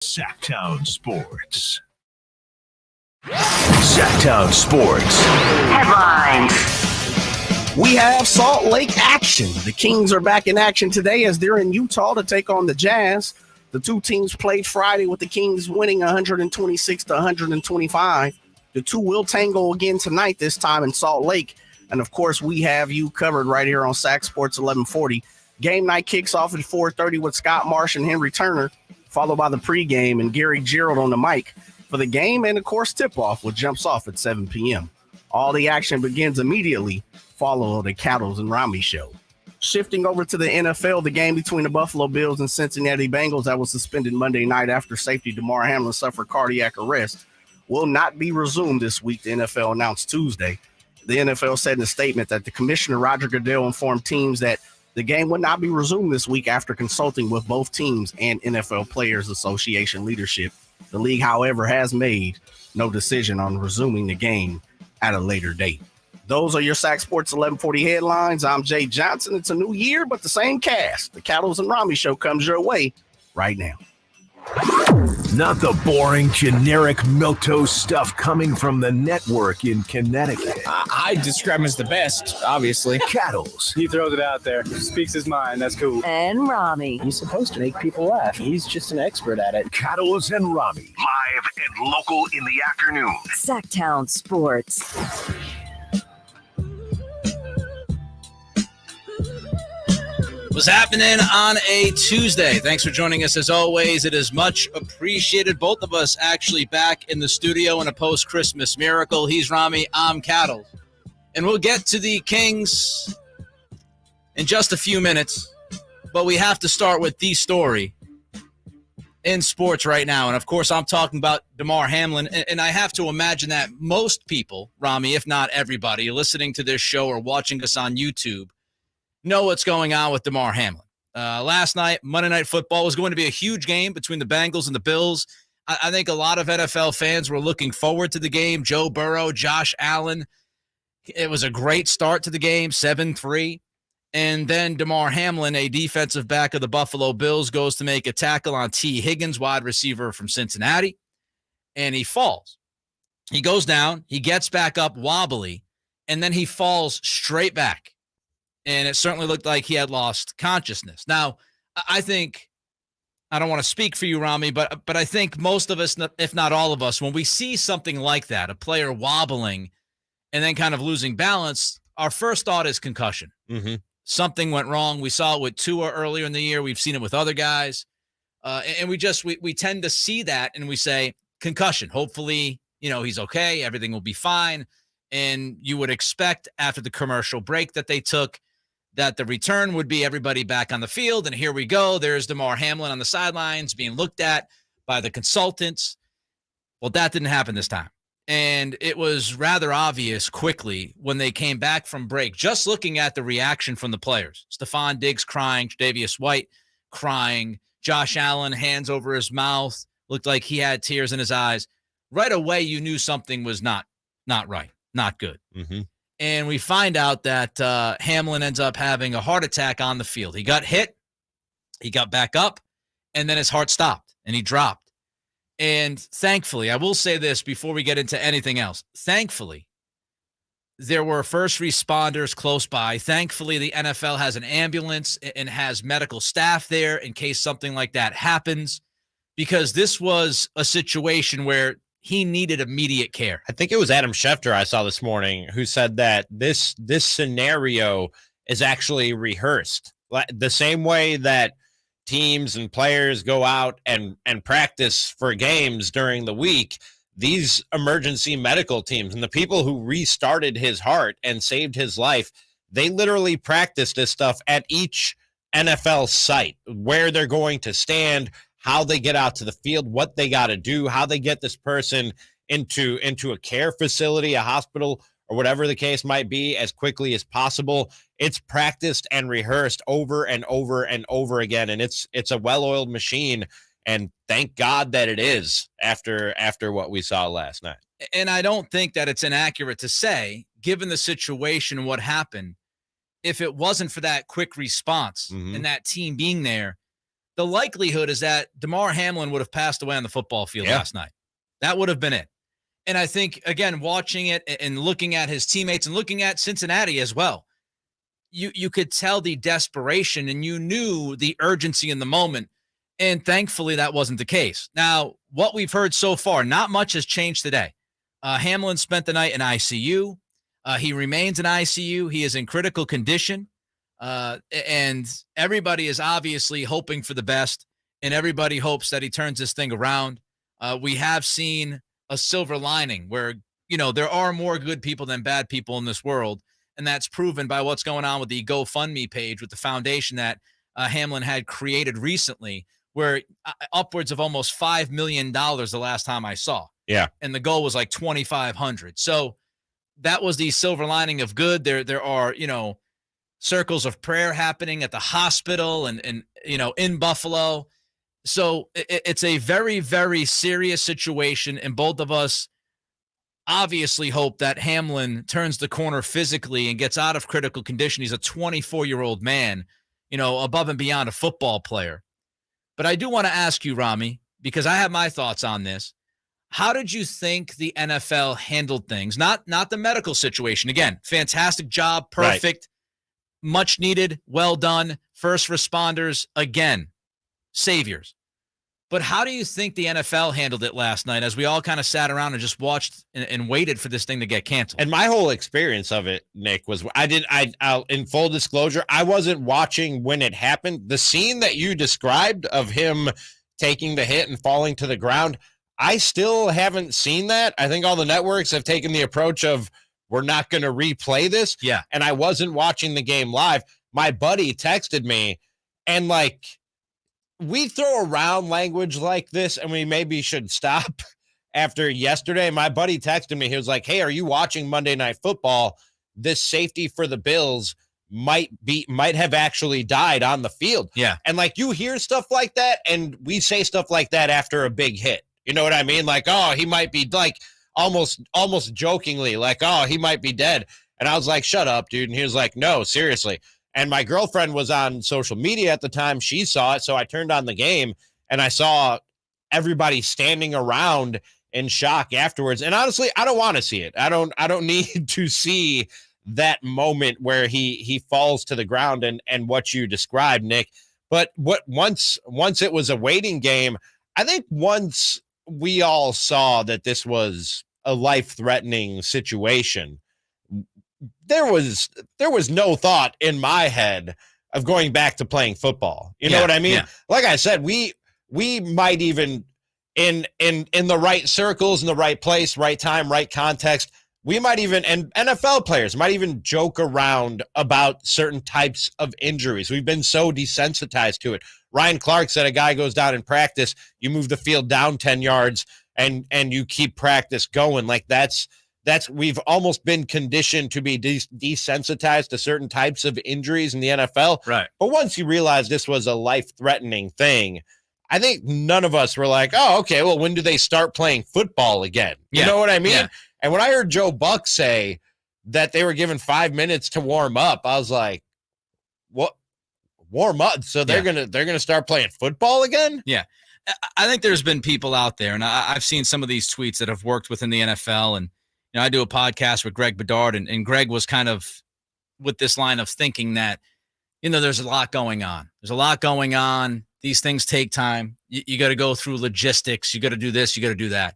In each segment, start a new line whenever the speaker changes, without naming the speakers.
Sactown Sports. Sactown Sports.
Headlines.
We have Salt Lake action. The Kings are back in action today as they're in Utah to take on the Jazz. The two teams played Friday with the Kings winning 126 to 125. The two will tango again tonight, this time in Salt Lake. And, of course, we have you covered right here on Sac Sports 1140. Game night kicks off at 4:30 with Scott Marsh and Henry Turner, followed by the pregame and Gary Gerald on the mic for the game. And, of course, tip-off, which jumps off at 7 p.m. All the action begins immediately. Follow the Cattles and Ramie show. Shifting over to the NFL, the game between the Buffalo Bills and Cincinnati Bengals that was suspended Monday night after safety Damar Hamlin suffered cardiac arrest will not be resumed this week, the NFL announced Tuesday. The NFL said in a statement that the commissioner, Roger Goodell, informed teams that the game would not be resumed this week after consulting with both teams and NFL Players Association leadership. The league, however, has made no decision on resuming the game at a later date. Those are your Sac Sports 1140 headlines. I'm Jay Johnson. It's a new year, but the same cast. The Cattles and Ramie show comes your way right now.
Not the boring, generic milquetoast stuff coming from the network in Connecticut.
I describe him as the best, obviously.
Cattles.
He throws it out there, speaks his mind. That's cool.
And Ramie.
He's supposed to make people laugh. He's just an expert at it.
Cattles and Ramie.
Live and local in the afternoon.
Sactown Sports.
What's happening on a Tuesday? Thanks for joining us as always. It is much appreciated. Both of us actually back in the studio in a post-Christmas miracle. He's Ramie, I'm Cattle. And we'll get to the Kings in just a few minutes. But we have to start with the story in sports right now. And, of course, I'm talking about Damar Hamlin. And I have to imagine that most people, Ramie, if not everybody, listening to this show or watching us on YouTube, know what's going on with Damar Hamlin. Last night, Monday Night Football was going to be a huge game between the Bengals and the Bills. I think a lot of NFL fans were looking forward to the game. Joe Burrow, Josh Allen. It was a great start to the game, 7-3. And then Damar Hamlin, a defensive back of the Buffalo Bills, goes to make a tackle on T. Higgins, wide receiver from Cincinnati, and he falls. He goes down, he gets back up wobbly, and then he falls straight back. And it certainly looked like he had lost consciousness. Now, I think, I don't want to speak for you, Ramie, but I think most of us, if not all of us, when we see something like that, a player wobbling and then kind of losing balance, our first thought is concussion.
Mm-hmm.
Something went wrong. We saw it with Tua earlier in the year. We've seen it with other guys. And we tend to see that and we say, concussion. Hopefully, he's okay. Everything will be fine. And you would expect after the commercial break that they took, that the return would be everybody back on the field. And here we go. There's Damar Hamlin on the sidelines being looked at by the consultants. Well, that didn't happen this time. And it was rather obvious quickly when they came back from break, just looking at the reaction from the players. Stephon Diggs crying, Tre'Davious White crying, Josh Allen, hands over his mouth, looked like he had tears in his eyes. Right away, you knew something was not right, not good.
Mm-hmm.
And we find out that Hamlin ends up having a heart attack on the field. He got hit, he got back up, and then his heart stopped, and he dropped. And thankfully, I will say this before we get into anything else. Thankfully, there were first responders close by. Thankfully, the NFL has an ambulance and has medical staff there in case something like that happens, because this was a situation where he needed immediate care.
I think it was Adam Schefter I saw this morning who said that this scenario is actually rehearsed. The same way that teams and players go out and practice for games during the week, these emergency medical teams and the people who restarted his heart and saved his life, they literally practice this stuff at each NFL site, where they're going to stand, how they get out to the field, what they got to do, how they get this person into a care facility, a hospital, or whatever the case might be as quickly as possible. It's practiced and rehearsed over and over and over again. And it's a well-oiled machine. And thank God that it is after what we saw last night.
And I don't think that it's inaccurate to say, given the situation and what happened, if it wasn't for that quick response and that team being there, the likelihood is that Damar Hamlin would have passed away on the football field last night. That would have been it. And I think, again, watching it and looking at his teammates and looking at Cincinnati as well, you could tell the desperation and you knew the urgency in the moment. And thankfully, that wasn't the case. Now, what we've heard so far, not much has changed today. Hamlin spent the night in ICU. He remains in ICU. He is in critical condition. And everybody is obviously hoping for the best, and everybody hopes that he turns this thing around. We have seen a silver lining where, there are more good people than bad people in this world, and that's proven by what's going on with the GoFundMe page with the foundation that Hamlin had created recently, where upwards of almost $5 million the last time I saw.
Yeah.
And the goal was like 2,500. So that was the silver lining of good. There are, circles of prayer happening at the hospital and in Buffalo. So it's a very, very serious situation. And both of us obviously hope that Hamlin turns the corner physically and gets out of critical condition. He's a 24-year-old man, above and beyond a football player. But I do want to ask you, Ramie, because I have my thoughts on this. How did you think the NFL handled things? Not the medical situation. Again, fantastic job, perfect, much needed, well done. First responders, again, saviors. But how do you think the NFL handled it last night as we all kind of sat around and just watched and waited for this thing to get canceled?
And my whole experience of it, Nick, was I'll in full disclosure, I wasn't watching when it happened. The scene that you described of him taking the hit and falling to the ground, I still haven't seen that. I think all the networks have taken the approach of, we're not going to replay this.
Yeah.
And I wasn't watching the game live. My buddy texted me, and we throw around language like this, and we maybe should stop after yesterday. My buddy texted me. He was like, hey, are you watching Monday Night Football? This safety for the Bills might have actually died on the field.
Yeah.
And you hear stuff like that, and we say stuff like that after a big hit. You know what I mean? Oh, he might be almost jokingly, oh, he might be dead. And I was like, shut up, dude. And he was like, no, seriously. And my girlfriend was on social media at the time. She saw it. So I turned on the game and I saw everybody standing around in shock afterwards. And honestly, I don't want to see it. I don't need to see that moment where he falls to the ground and what you described, Nick. But once it was a waiting game, I think once we all saw that this was a life-threatening situation, there was no thought in my head of going back to playing football. You know what I mean?
Yeah.
Like I said, we might even in the right circles, in the right place, right time, right context, we might even, and NFL players might even joke around about certain types of injuries. We've been so desensitized to it. Ryan Clark said a guy goes down in practice, you move the field down 10 yards and you keep practice going. That's we've almost been conditioned to be desensitized to certain types of injuries in the NFL.
Right.
But once you realize this was a life-threatening thing, I think none of us were like, oh, okay, well, when do they start playing football again? You know what I mean?
Yeah.
And when I heard Joe Buck say that they were given 5 minutes to warm up, I was like, what? Warm up? So they're gonna start playing football again?
Yeah. I think there's been people out there, and I've seen some of these tweets that have worked within the NFL, and I do a podcast with Greg Bedard, and Greg was kind of with this line of thinking that, there's a lot going on. There's a lot going on. These things take time. You got to go through logistics. You got to do this. You got to do that.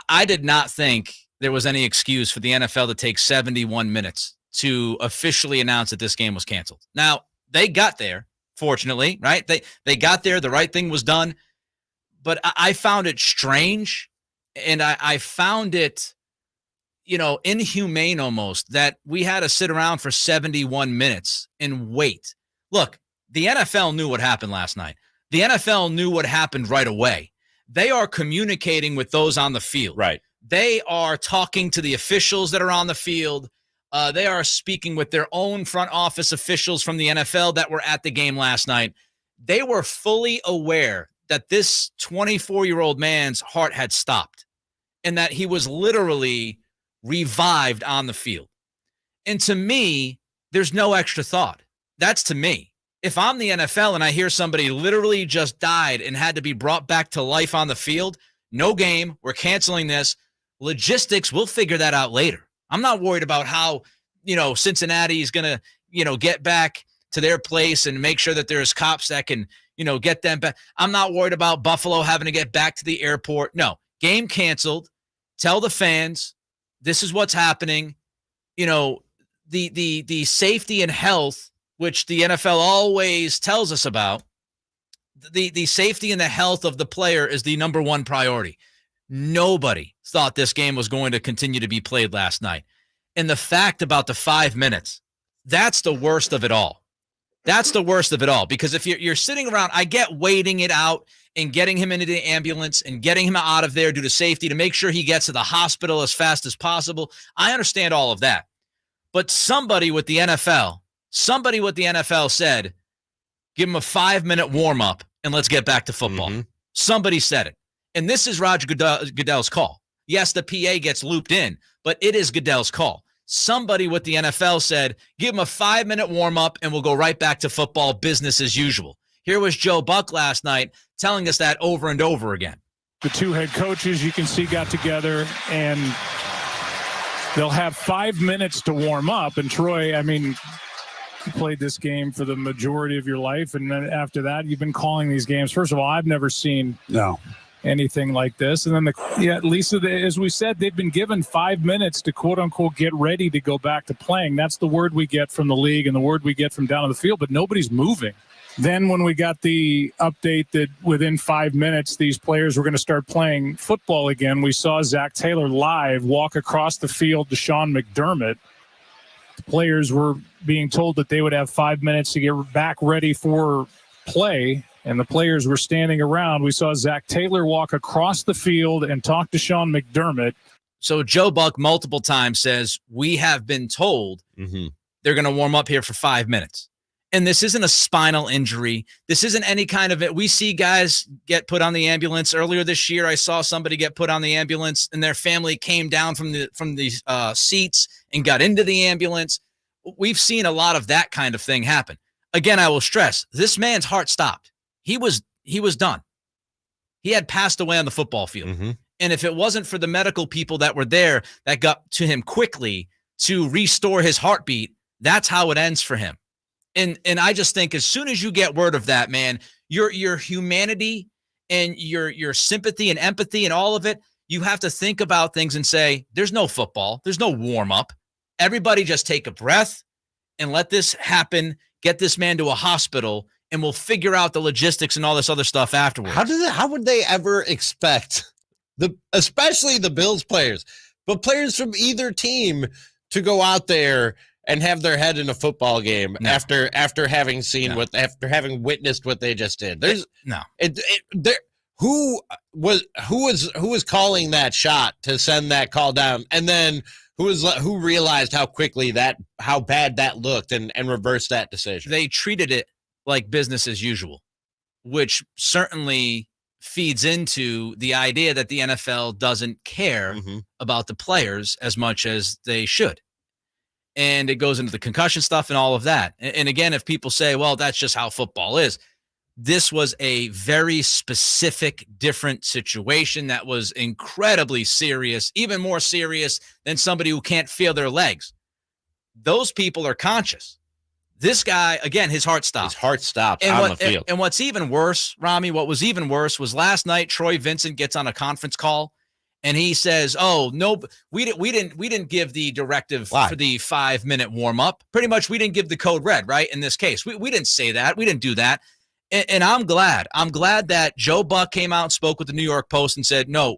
I did not think there was any excuse for the NFL to take 71 minutes to officially announce that this game was canceled. Now, they got there, fortunately, right? They got there. The right thing was done. But I found it strange, and I found it, inhumane almost, that we had to sit around for 71 minutes and wait. Look, the NFL knew what happened last night. The NFL knew what happened right away. They are communicating with those on the field.
Right.
They are talking to the officials that are on the field. They are speaking with their own front office officials from the NFL that were at the game last night. They were fully aware that this 24-year-old man's heart had stopped and that he was literally revived on the field. And to me, there's no extra thought. That's to me. If I'm the NFL and I hear somebody literally just died and had to be brought back to life on the field, no game, we're canceling this. Logistics, we'll figure that out later. I'm not worried about how, Cincinnati is going to, get back to their place and make sure that there's cops that can, get them back. I'm not worried about Buffalo having to get back to the airport. No, game canceled. Tell the fans this is what's happening. The safety and health, which the NFL always tells us about, the safety and the health of the player is the number one priority. Nobody thought this game was going to continue to be played last night. And the fact about the 5 minutes, that's the worst of it all. That's the worst of it all, because if you're sitting around, I get waiting it out and getting him into the ambulance and getting him out of there due to safety to make sure he gets to the hospital as fast as possible. I understand all of that. But somebody with the NFL said, give him a 5-minute warm-up and let's get back to football. Mm-hmm. Somebody said it. And this is Roger Goodell's call. Yes, the PA gets looped in, but it is Goodell's call. Somebody with the NFL said, give him a 5-minute warm-up and we'll go right back to football, business as usual. Here was Joe Buck last night telling us that over and over again.
The two head coaches, you can see, got together, and they'll have 5 minutes to warm up. And Troy, you played this game for the majority of your life, and then after that, you've been calling these games. First of all, I've never seen anything like this. And then, Lisa, as we said, they've been given 5 minutes to, quote-unquote, get ready to go back to playing. That's the word we get from the league and the word we get from down on the field, but nobody's moving. Then when we got the update that within 5 minutes these players were going to start playing football again, we saw Zach Taylor live walk across the field to Sean McDermott. The players were being told that they would have 5 minutes to get back ready for play, and the players were standing around. We saw Zach Taylor walk across the field and talk to Sean McDermott.
So Joe Buck multiple times says, we have been told they're going to warm up here for 5 minutes. And this isn't a spinal injury. This isn't any kind of it. We see guys get put on the ambulance. Earlier this year, I saw somebody get put on the ambulance and their family came down from the seats and got into the ambulance. We've seen a lot of that kind of thing happen. Again, I will stress, this man's heart stopped. He was done. He had passed away on the football field. Mm-hmm. And if it wasn't for the medical people that were there that got to him quickly to restore his heartbeat, that's how it ends for him. And I just think as soon as you get word of that, man, your humanity and your sympathy and empathy and all of it, you have to think about things and say, there's no football. There's no warm up. Everybody just take a breath and let this happen. Get this man to a hospital and we'll figure out the logistics and all this other stuff afterwards.
How would they ever expect especially the Bills players, but players from either team to go out there and have their head in a football game after having seen after having witnessed what they just did? Who was calling that shot to send that call down, and then who realized how bad that looked and reversed that decision?
They treated it like business as usual, which certainly feeds into the idea that the NFL doesn't care about the players as much as they should. And it goes into the concussion stuff and all of that. And again, if people say, well, that's just how football is, this was a very specific, different situation that was incredibly serious, even more serious than somebody who can't feel their legs. Those people are conscious. This guy, again, his heart stopped.
His heart stopped on the field.
And what's even worse, Ramie, what was even worse was last night, Troy Vincent gets on a conference call and he says, oh, no, we didn't give the directive for the 5 minute warm up. Pretty much we didn't give the code red, right? In this case, we didn't say that. We didn't do that. And I'm glad that Joe Buck came out and spoke with the New York Post and said, no,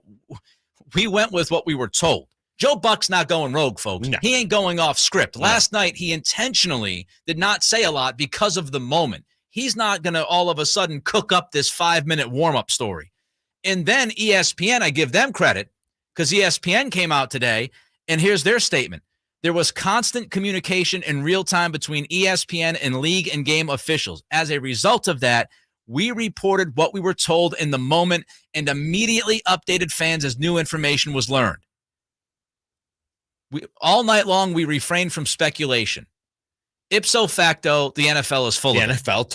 we went with what we were told. Joe Buck's not going rogue, folks. No. He ain't going off script. Last night, he intentionally did not say a lot because of the moment. He's not going to all of a sudden cook up this 5 minute warm up story. And then ESPN, I give them credit because ESPN came out today, and here's their statement. There was constant communication in real time between ESPN and league and game officials. As a result of that, we reported what we were told in the moment and immediately updated fans as new information was learned. All night long, we refrained from speculation. ipso facto, the NFL is full
The
of it.
NFL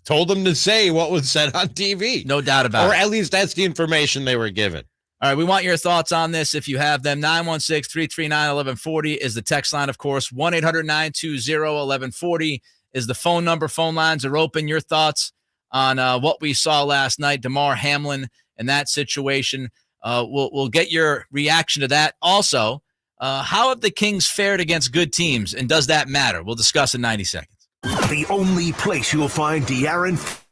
told them to say what was said on TV.
No doubt about it.
Or at least that's the information they were given.
All right, we want your thoughts on this if you have them. 916-339-1140 is the text line, of course. 1-800-920-1140 is the phone number. Phone lines are open. Your thoughts on what we saw last night, Damar Hamlin and that situation. We'll get your reaction to that. Also, how have the Kings fared against good teams, and does that matter? We'll discuss in 90 seconds.
The only place you'll find De'Aaron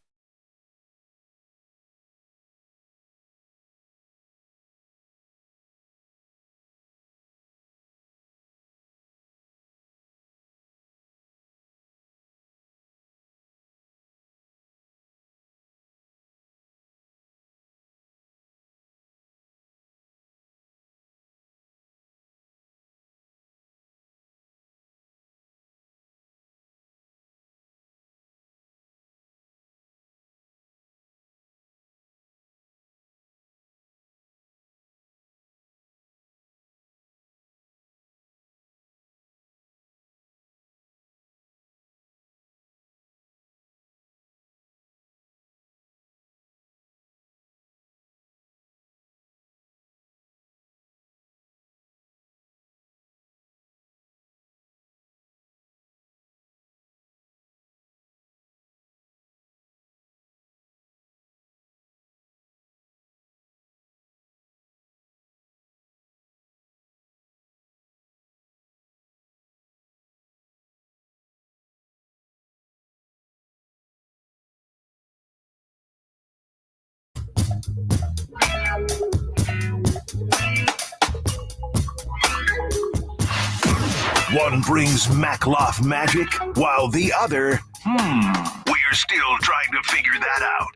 One brings Makloff magic, while the other,
We're still trying to figure that out.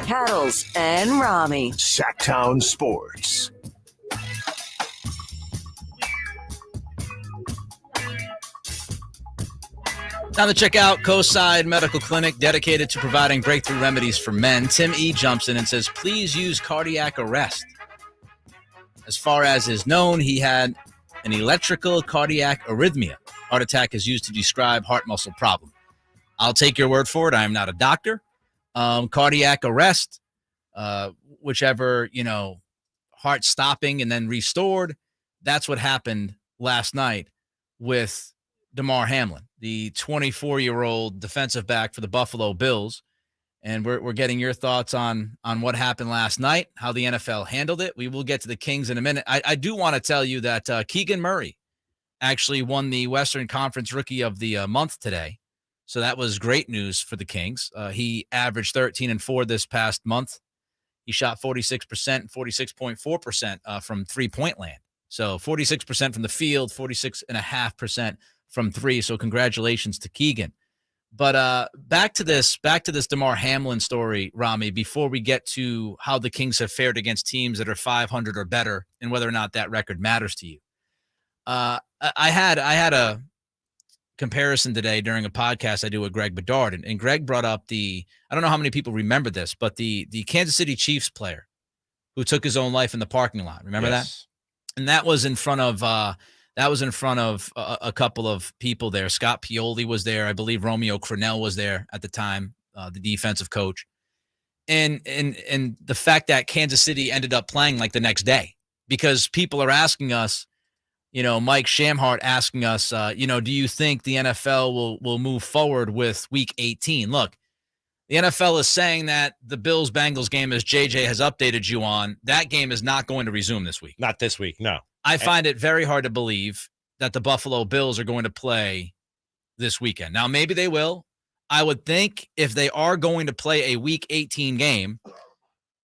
Kettles and Ramie.
Sactown Sports.
Time to check out Coastside Medical Clinic, dedicated to providing breakthrough remedies for men. Tim E. jumps in and says, please use cardiac arrest. As far as is known, he had an electrical cardiac arrhythmia. Heart attack is used to describe heart muscle problem. I'll take your word for it. I am not a doctor. Cardiac arrest, whichever, heart stopping and then restored. That's what happened last night with Damar Hamlin, the 24-year-old defensive back for the Buffalo Bills. And we're getting your thoughts on what happened last night, how the NFL handled it. We will get to the Kings in a minute. I do want to tell you that Keegan Murray actually won the Western Conference Rookie of the Month today. So that was great news for the Kings. He averaged 13-4 this past month. He shot 46%, 46.4% from three-point land. So 46% from the field, 46.5% from three. So congratulations to Keegan. But back to this Damar Hamlin story, Ramie, before we get to how the Kings have fared against teams that are 500 or better and whether or not that record matters to you. I had a comparison today during a podcast I do with Greg Bedard, and Greg brought up I don't know how many people remember this, but the Kansas City Chiefs player who took his own life in the parking lot. Remember that? And that was in front of a couple of people there. Scott Pioli was there. I believe Romeo Crennel was there at the time, the defensive coach. And the fact that Kansas City ended up playing like the next day, because people are asking us, Mike Shamhart asking us, do you think the NFL will move forward with Week 18? Look, the NFL is saying that the Bills-Bengals game, as JJ has updated you on, that game is not going to resume this week.
Not this week, no.
I find it very hard to believe that the Buffalo Bills are going to play this weekend. Now, maybe they will. I would think if they are going to play a Week 18 game,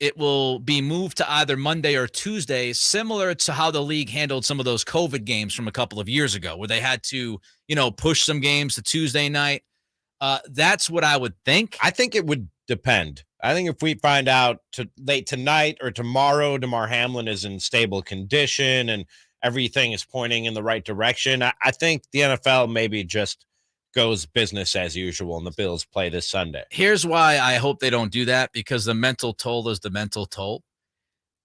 it will be moved to either Monday or Tuesday, similar to how the league handled some of those COVID games from a couple of years ago, where they had to, push some games to Tuesday night. That's what I would think.
I think it would depend. I think if we find out late tonight or tomorrow, Damar Hamlin is in stable condition and everything is pointing in the right direction, I think the NFL maybe just goes business as usual and the Bills play this Sunday.
Here's why I hope they don't do that, because the mental toll is the mental toll.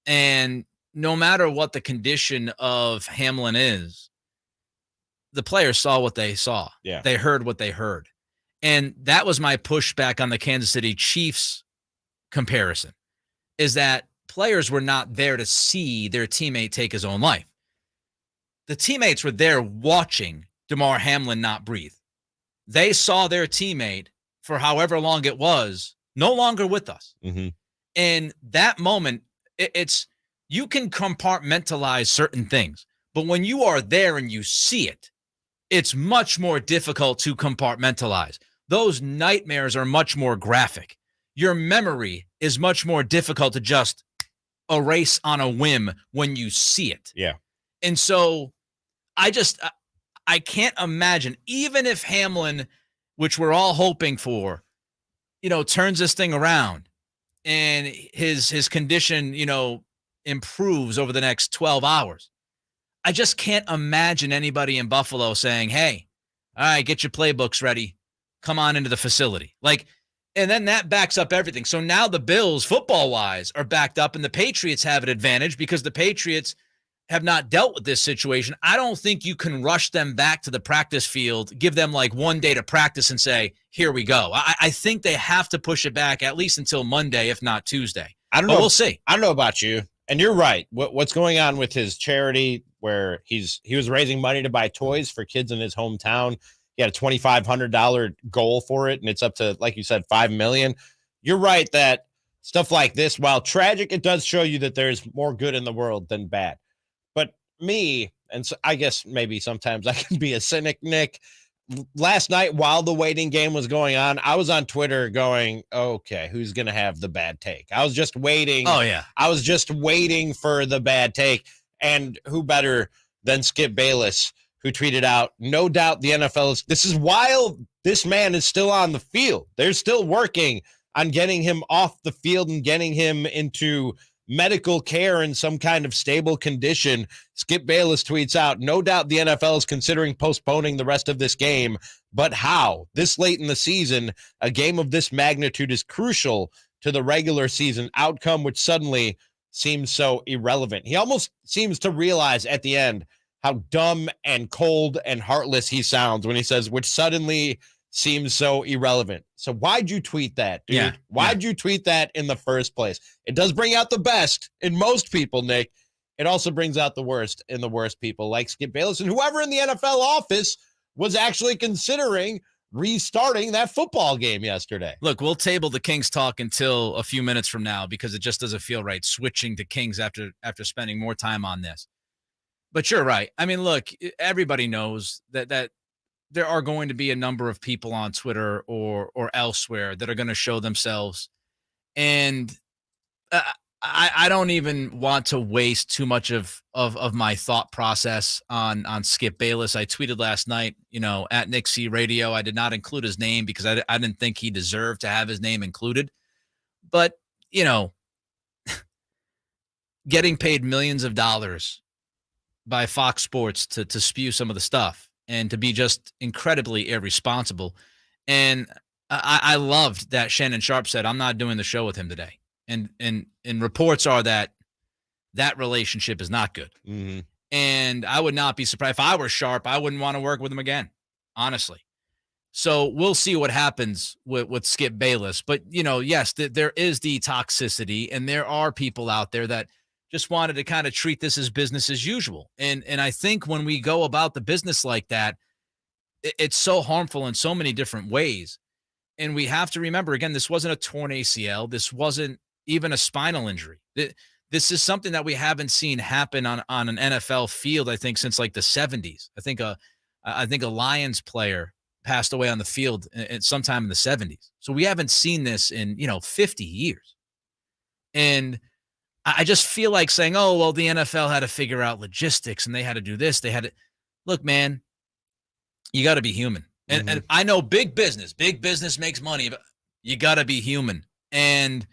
And no matter what the condition of Hamlin is, the players saw what they saw.
Yeah.
They heard what they heard. And that was my pushback on the Kansas City Chiefs comparison, is that players were not there to see their teammate take his own life. The teammates were there watching Damar Hamlin not breathe. They saw their teammate for however long it was, no longer with us.
Mm-hmm.
And that moment, it's you can compartmentalize certain things, but when you are there and you see it, it's much more difficult to compartmentalize. Those nightmares are much more graphic. Your memory is much more difficult to just erase on a whim when you see it.
Yeah.
And so I can't imagine, even if Hamlin, which we're all hoping for, turns this thing around and his condition, improves over the next 12 hours. I just can't imagine anybody in Buffalo saying, hey, all right, get your playbooks ready. Come on into the facility. And then that backs up everything. So now the Bills, football-wise, are backed up, and the Patriots have an advantage because the Patriots have not dealt with this situation. I don't think you can rush them back to the practice field, give them 1 day to practice and say, here we go. I think they have to push it back at least until Monday, if not Tuesday.
I don't know.
We'll see.
I don't know about you. And you're right. What's going on with his charity where he was raising money to buy toys for kids in his hometown. He had a $2,500 goal for it, and it's up to, like you said, $5 million. You're right that stuff like this, while tragic, it does show you that there's more good in the world than bad. But me, and so I guess maybe sometimes I can be a cynic, Nick. Last night, while the waiting game was going on, I was on Twitter going, okay, who's going to have the bad take? I was just waiting.
Oh, yeah.
I was just waiting for the bad take. And who better than Skip Bayless, who tweeted out, no doubt the NFL this is while this man is still on the field. They're still working on getting him off the field and getting him into medical care in some kind of stable condition. Skip Bayless tweets out, no doubt the NFL is considering postponing the rest of this game, but how? This late in the season, a game of this magnitude is crucial to the regular season outcome, which suddenly seems so irrelevant. He almost seems to realize at the end how dumb and cold and heartless he sounds when he says, which suddenly seems so irrelevant. So why'd you tweet that, dude?
Yeah.
Why'd you tweet that in the first place? It does bring out the best in most people, Nick. It also brings out the worst in the worst people like Skip Bayless and whoever in the NFL office was actually considering restarting that football game yesterday.
Look, we'll table the Kings talk until a few minutes from now because it just doesn't feel right switching to Kings after spending more time on this. But you're right. I mean, look, everybody knows that there are going to be a number of people on Twitter or elsewhere that are going to show themselves. And I don't even want to waste too much of my thought process on Skip Bayless. I tweeted last night, at Nick C Radio. I did not include his name because I didn't think he deserved to have his name included. But, getting paid millions of dollars by Fox Sports to spew some of the stuff and to be just incredibly irresponsible. And I loved that Shannon Sharp said, I'm not doing the show with him today. And reports are that relationship is not good.
Mm-hmm.
And I would not be surprised. If I were Sharp, I wouldn't want to work with him again, honestly. So we'll see what happens with Skip Bayless. But, yes, there is the toxicity, and there are people out there that just wanted to kind of treat this as business as usual. And I think when we go about the business like that, it's so harmful in so many different ways. And we have to remember, again, this wasn't a torn ACL. This wasn't even a spinal injury. This is something that we haven't seen happen on an NFL field, I think, since like the 70s. I think a Lions player passed away on the field at sometime in the 70s. So we haven't seen this in, 50 years. And I just feel like saying, oh, well, the NFL had to figure out logistics and they had to do this. They had to look, man, you got to be human. And I know big business makes money, but you got to be human. And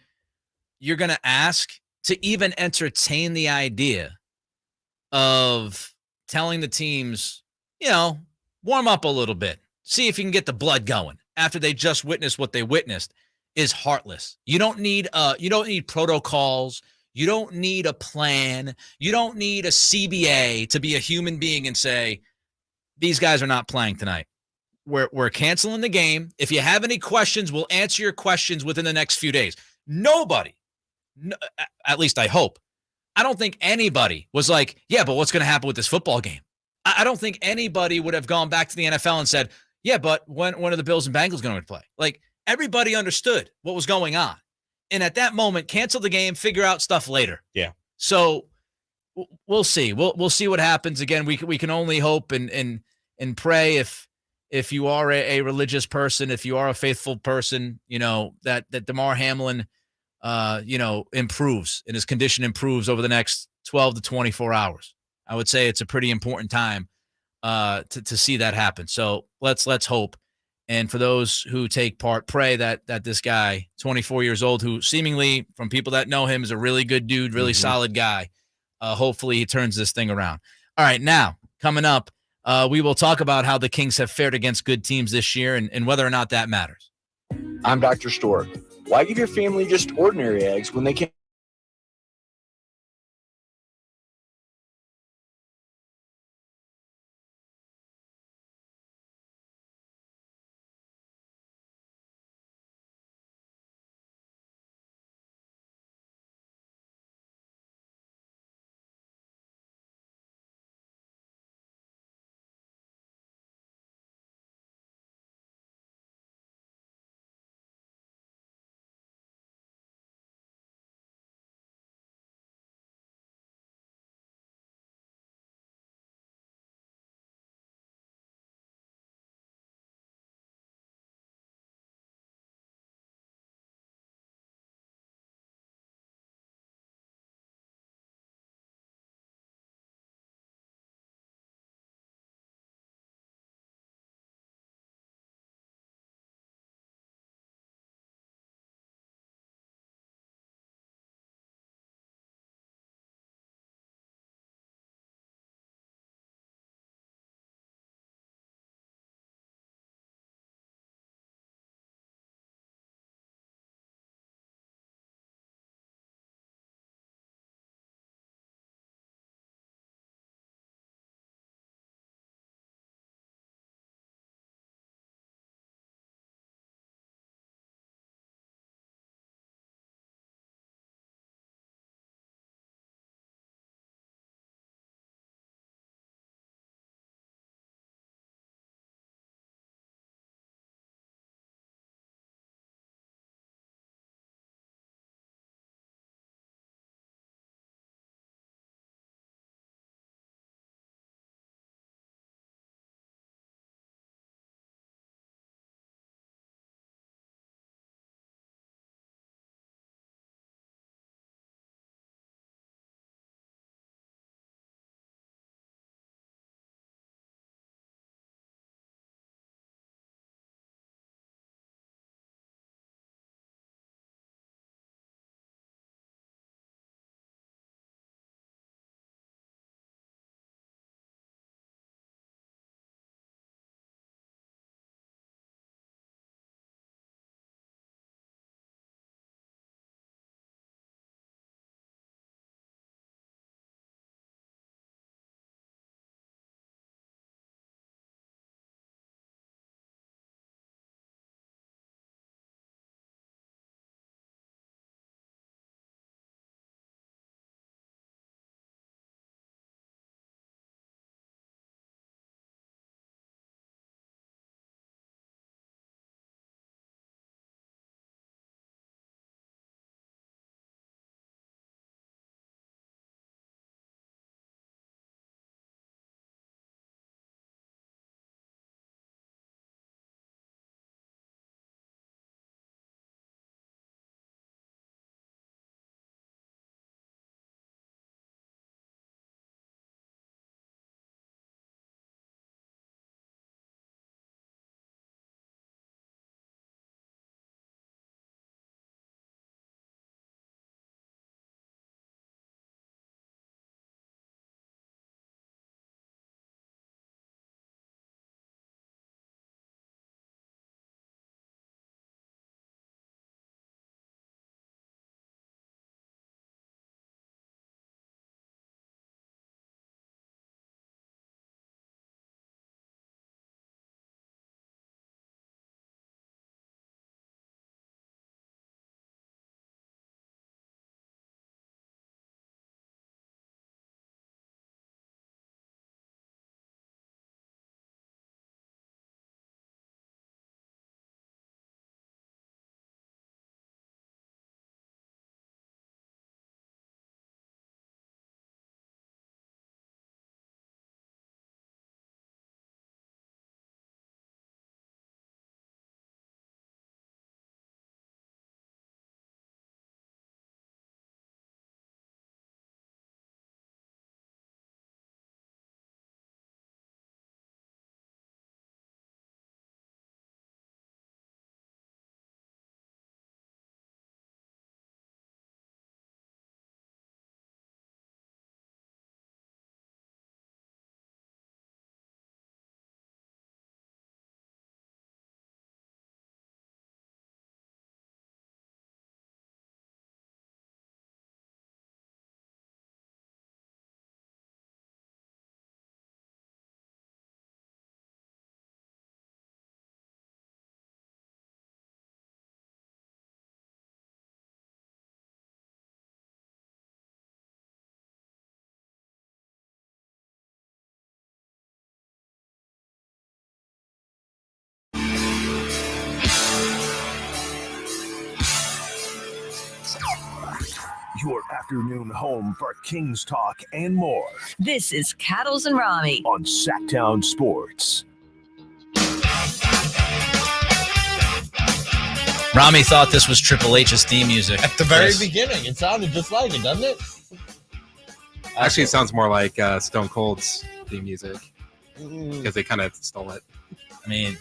you're going to ask to even entertain the idea of telling the teams, warm up a little bit, see if you can get the blood going after they just witnessed what they witnessed is heartless. You don't need protocols. You don't need a plan. You don't need a CBA to be a human being and say, these guys are not playing tonight. We're canceling the game. If you have any questions, we'll answer your questions within the next few days. Nobody, no, at least I hope, I don't think anybody was like, yeah, but what's going to happen with this football game? I don't think anybody would have gone back to the NFL and said, yeah, but when are the Bills and Bengals going to play? Like, everybody understood what was going on. And at that moment, cancel the game, figure out stuff later.
Yeah.
So we'll see. We'll see what happens. Again, we can only hope and pray if you are a religious person, if you are a faithful person, that Damar Hamlin improves and his condition improves over the next 12 to 24 hours. I would say it's a pretty important time to see that happen. So let's hope. And for those who take part, pray that this guy, 24 years old, who seemingly, from people that know him, is a really good dude, really solid guy, hopefully he turns this thing around. All right, now, coming up, we will talk about how the Kings have fared against good teams this year and whether or not that matters.
I'm Dr. Stork. Why give your family just ordinary eggs when they can
your afternoon home for Kings talk and more
This is Cattles and Ramie.
on Sactown Sports.
Ramie thought this was Triple H's theme music.
At the very
Yes.
beginning, it sounded just like it, doesn't it?
Actually, it sounds more like Stone Cold's theme music because they kind of stole it.
I mean,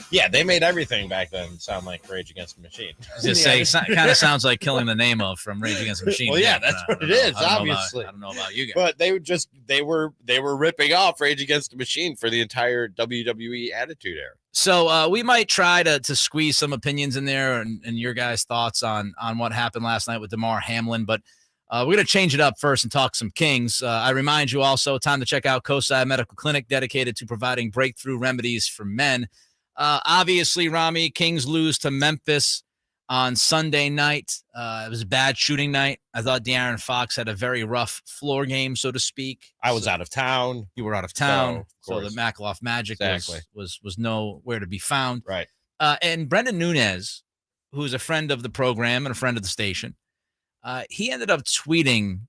Yeah, they made everything back then sound like Rage Against the Machine.
just say kind of sounds like Killing the Name of from Rage Against the Machine.
Well, yeah, that's what it is, obviously.
I don't know about you guys.
But they were ripping off Rage Against the Machine for the entire WWE Attitude Era.
So we might try to squeeze some opinions in there and your guys' thoughts on what happened last night with Damar Hamlin. But we're going to change it up first and talk some Kings. I remind you also, time to check out Coastside Medical Clinic, dedicated to providing breakthrough remedies for men. Obviously, Ramie, Kings lose to Memphis on Sunday night. It was a bad shooting night. I thought De'Aaron Fox had a very rough floor game, so to speak.
I was out of town.
You were out of town,
So,
so the Makaloff Magic was nowhere to be found.
Right.
And Brendan Nunez, who's a friend of the program and a friend of the station, he ended up tweeting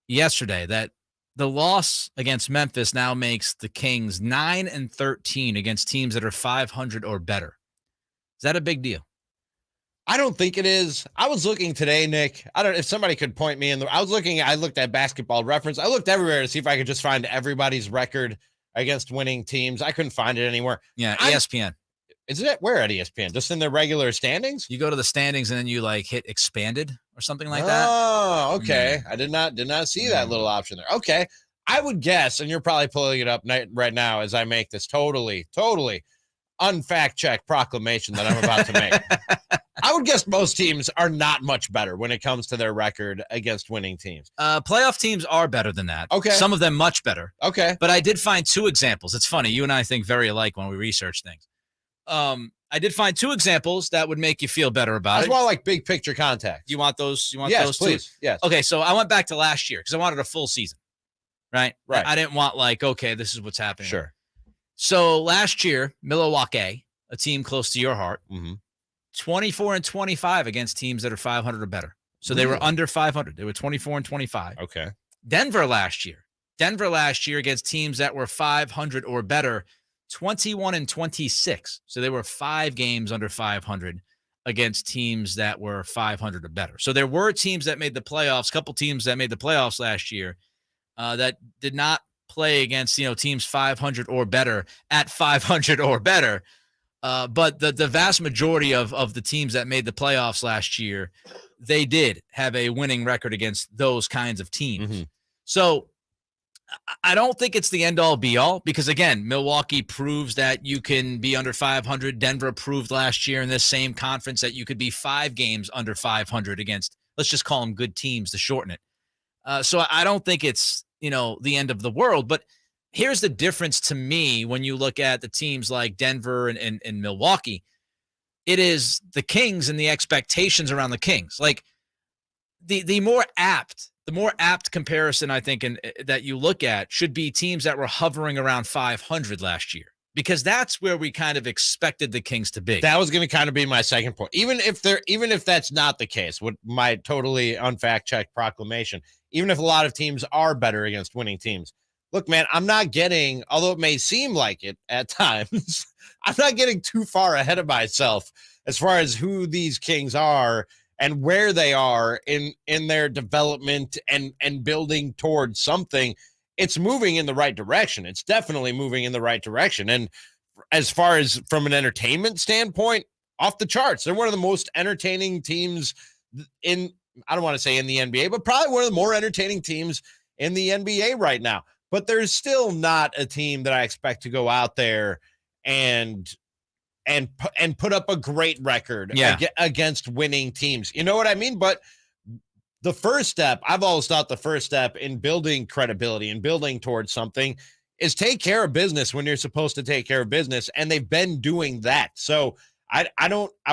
yesterday that the loss against Memphis now makes the Kings 9-13 against teams that are 500 or better. Is that a big deal?
I don't think it is. I was looking today, Nick. I don't know if somebody could point me in I looked at Basketball Reference. I looked everywhere to see if I could just find everybody's record against winning teams. I couldn't find it anywhere.
Yeah, ESPN.
Is it where at ESPN? Just in their regular standings?
You go to the standings and then you like hit expanded or something like that.
Oh, okay. I did not see that little option there. Okay. I would guess, and you're probably pulling it up right now as I make this totally unfact check proclamation that I'm about to make. I would guess most teams are not much better when it comes to their record against winning teams.
Playoff teams are better than that.
Okay.
Some of them much better.
Okay.
But I did find two examples. It's funny. You and I think very alike when we research things. I did find two examples that would make you feel better about
That's
it.
why I like big picture context.
You want those? You want
Yes,
those
please.
too?
Yes.
Okay, so I went back to last year because I wanted a full season. Right.
Right.
I didn't want like, okay, this is what's happening.
Sure.
So last year, Milwaukee, a team close to your heart,
Mm-hmm.
24-25 against teams that are 500 or better. So they were under 500. They were 24-25.
Okay.
Denver last year against teams that were 500 or better, 21-26. So they were 5 games under 500 against teams that were 500 or better. So there were teams that made the playoffs, a couple teams that made the playoffs last year that did not play against, teams 500 or better at 500 or better. But the vast majority of the teams that made the playoffs last year, they did have a winning record against those kinds of teams.
Mm-hmm.
So I don't think it's the end-all, be-all, because, again, Milwaukee proves that you can be under 500. Denver proved last year in this same conference that you could be 5 games under 500 against, let's just call them good teams to shorten it. So I don't think it's, the end of the world. But here's the difference to me when you look at the teams like Denver and Milwaukee. It is the Kings and the expectations around the Kings. Like the more apt comparison, I think, that you look at should be teams that were hovering around 500 last year, because that's where we kind of expected the Kings to be.
That was going to kind of be my second point. Even if that's not the case, with my totally unfact check proclamation, even if a lot of teams are better against winning teams, look, man, I'm not getting, although it may seem like it at times, I'm not getting too far ahead of myself as far as who these Kings are and where they are in their development and building towards something. It's moving in the right direction. It's definitely moving in the right direction. And as far as from an entertainment standpoint, off the charts. They're one of the most entertaining teams I don't want to say in the NBA, but probably one of the more entertaining teams in the NBA right now. But there's still not a team that I expect to go out there and put up a great record against winning teams. You know what I mean? But the first step, I've always thought the first step in building credibility and building towards something is take care of business when you're supposed to take care of business. And they've been doing that. So I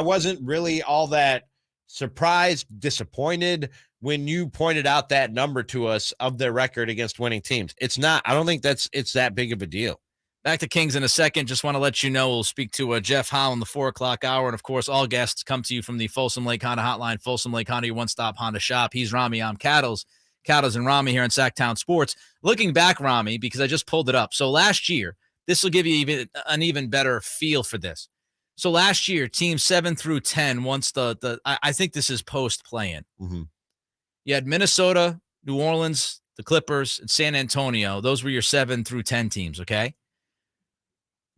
wasn't really all that surprised, disappointed when you pointed out that number to us of their record against winning teams. It's not, I don't think it's that big of a deal.
Back to Kings in a second. Just want to let you know we'll speak to Jeff Howe in the 4 o'clock hour. And, of course, all guests come to you from the Folsom Lake Honda Hotline. Folsom Lake Honda, your one-stop Honda shop. He's Ramie. I'm Cattles. Cattles and Ramie here in Sactown Sports. Looking back, Ramie, because I just pulled it up. So last year, this will give you an even better feel for this. So last year, teams 7 through 10, once I think this is post-play-in.
Mm-hmm.
You had Minnesota, New Orleans, the Clippers, and San Antonio. Those were your 7 through 10 teams, okay?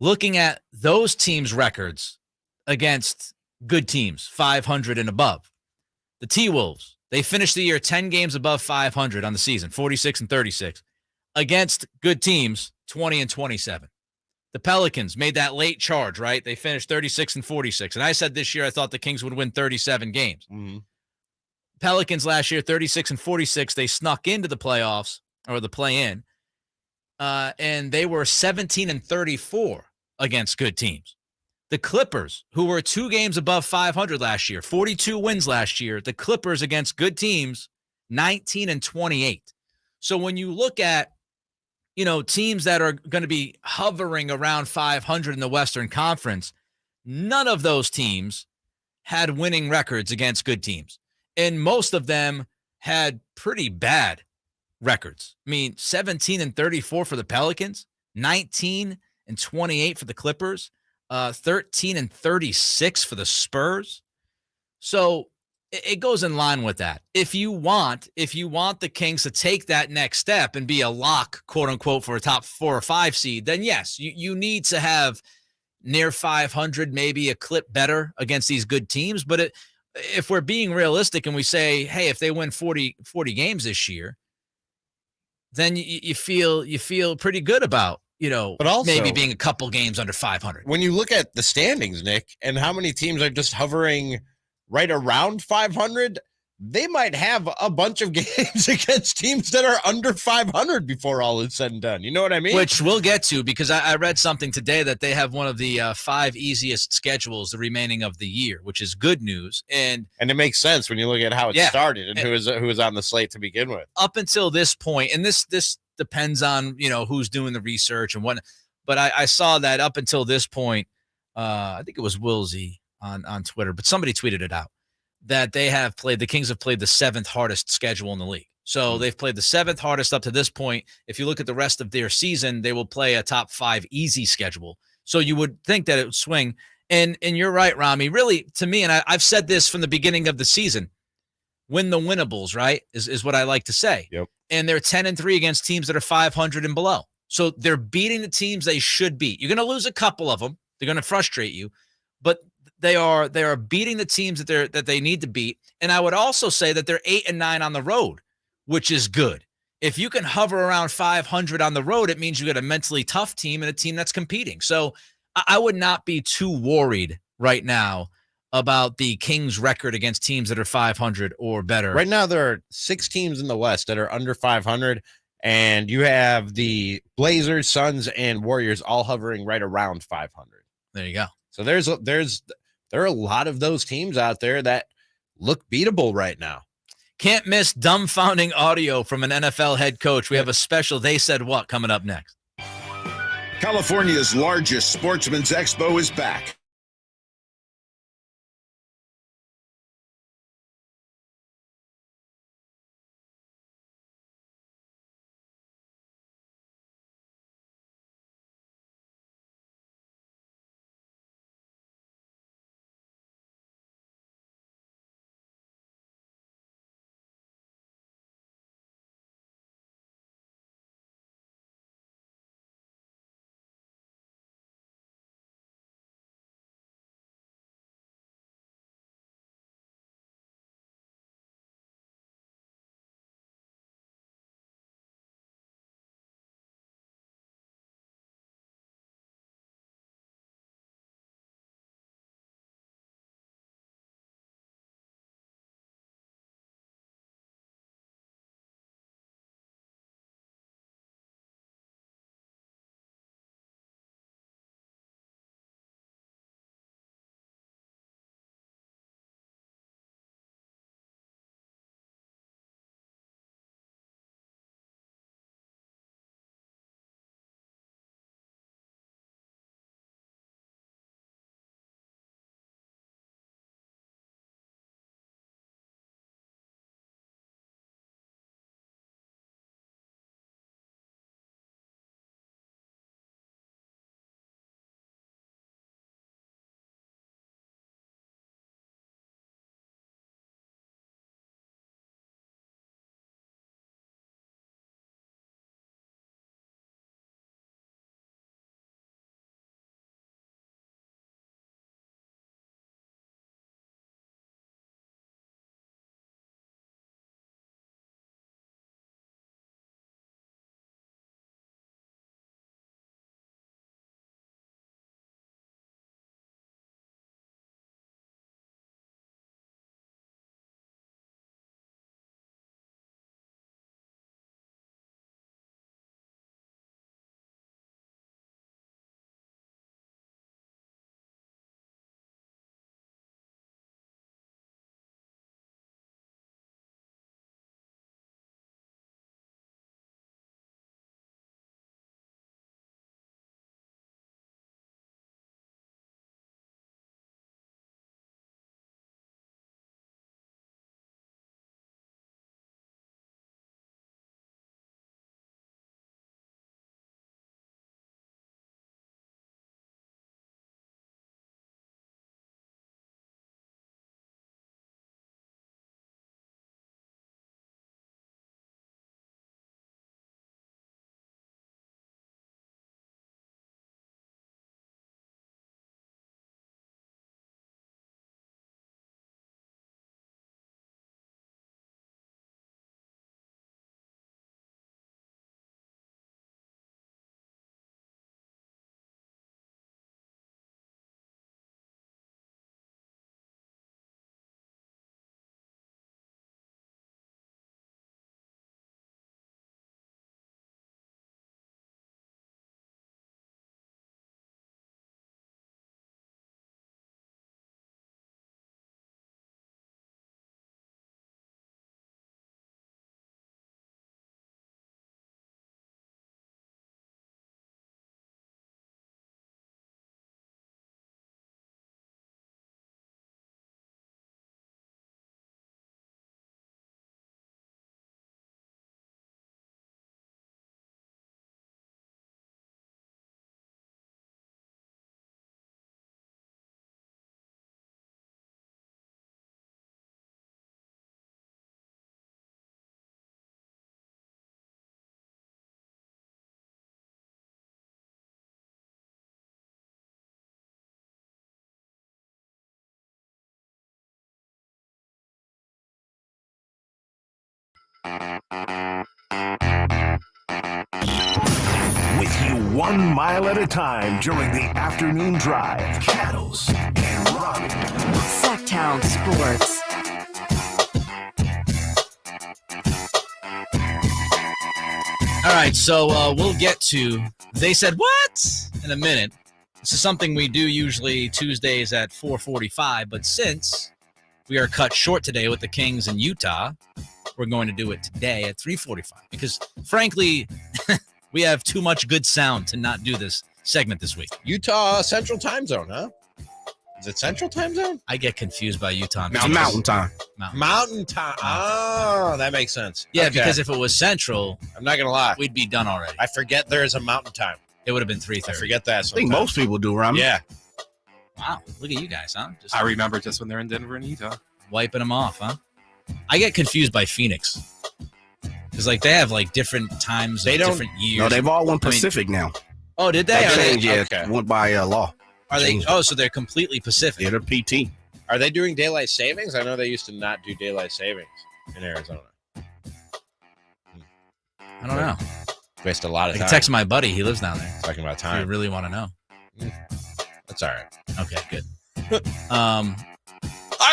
Looking at those teams' records against good teams, 500 and above. The T-Wolves, they finished the year 10 games above 500 on the season, 46 and 36. Against good teams, 20 and 27. The Pelicans made that late charge, right? They finished 36 and 46. And I said this year I thought the Kings would win 37 games.
Mm-hmm.
Pelicans last year, 36 and 46. They snuck into the playoffs or the play-in, and they were 17 and 34 against good teams. The Clippers, who were 2 games above 500 last year, 42 wins last year. The Clippers against good teams, 19 and 28. So when you look at, teams that are going to be hovering around 500 in the Western Conference, none of those teams had winning records against good teams. And most of them had pretty bad records. I mean, 17 and 34 for the Pelicans, 19 and 28 for the Clippers, 13 and 36 for the Spurs. So it goes in line with that. If you want the Kings to take that next step and be a lock, quote unquote, for a top 4 or 5 seed, then yes, you need to have near 500, maybe a clip better against these good teams. But if we're being realistic and we say, hey, if they win 40 games this year, then you feel pretty good about,
but also,
maybe being a couple games under 500.
When you look at the standings, Nick, and how many teams are just hovering right around 500, they might have a bunch of games against teams that are under 500 before all is said and done. You know what I mean?
Which we'll get to, because I read something today that they have one of the 5 easiest schedules the remaining of the year, which is good news. And
it makes sense when you look at how it started and who was on the slate to begin with.
Up until this point, and this depends on, who's doing the research and what, but I saw that up until this point, I think it was Wilsey on Twitter, but somebody tweeted it out, that the Kings have played the 7th hardest schedule in the league. So they've played the 7th hardest up to this point. If you look at the rest of their season, they will play a top 5 easy schedule. So you would think that it would swing. And you're right, Ramie. Really, to me, and I've said this from the beginning of the season, win the winnables, right, is what I like to say.
Yep.
And they're 10 and 3 against teams that are 500 and below. So they're beating the teams they should beat. You're going to lose a couple of them. They're going to frustrate you, but they are beating the teams that they need to beat. And I would also say that they're 8 and 9 on the road, which is good. If you can hover around 500 on the road, it means you got a mentally tough team and a team that's competing. So I would not be too worried right now about the Kings' record against teams that are 500 or better.
Right now, there are 6 teams in the West that are under 500, and you have the Blazers, Suns, and Warriors all hovering right around 500.
There you go.
So there are a lot of those teams out there that look beatable right now.
Can't miss dumbfounding audio from an NFL head coach. We have a special They Said What coming up next.
California's largest sportsman's expo is back.
With you 1 mile at a time during the afternoon drive. Cattles and Ramie.
Sactown Sports.
All right, so we'll get to They Said What in a minute. This is something we do usually Tuesdays at 4:45, but since we are cut short today with the Kings in Utah, we're going to do it today at 3:45 because, frankly, we have too much good sound to not do this segment this week.
Utah Central Time Zone, huh? Is it Central Time Zone?
I get confused by Utah.
Mountain time.
Mountain Time. Oh, that makes sense.
Yeah,
Okay.
because if it was Central,
I'm not going to lie.
we'd be done already.
I forget there is a Mountain Time.
It would have been
I
3:30.
forget that
I
sometimes.
think most people do, Ramie.
Yeah.
Wow, look at you guys, huh? Just
I remember just when they're in Denver and Utah.
wiping them off, huh? I get confused by Phoenix because like they have like different times,
They
of
don't-
different years.
No, they've all went
I mean-
Pacific now.
Oh, did they?
They
Are they,
changed, yeah,
okay.
went by law.
are they?
changed
Oh, so they're completely Pacific.
Yeah, they're PT.
Are they doing daylight savings? I know they used to not do daylight savings in Arizona.
I don't know.
Waste a lot
I
of
can
time.
text my buddy. He lives down there.
Talking about
If you
time.
really want to know.
That's all right.
Okay, good.
I'm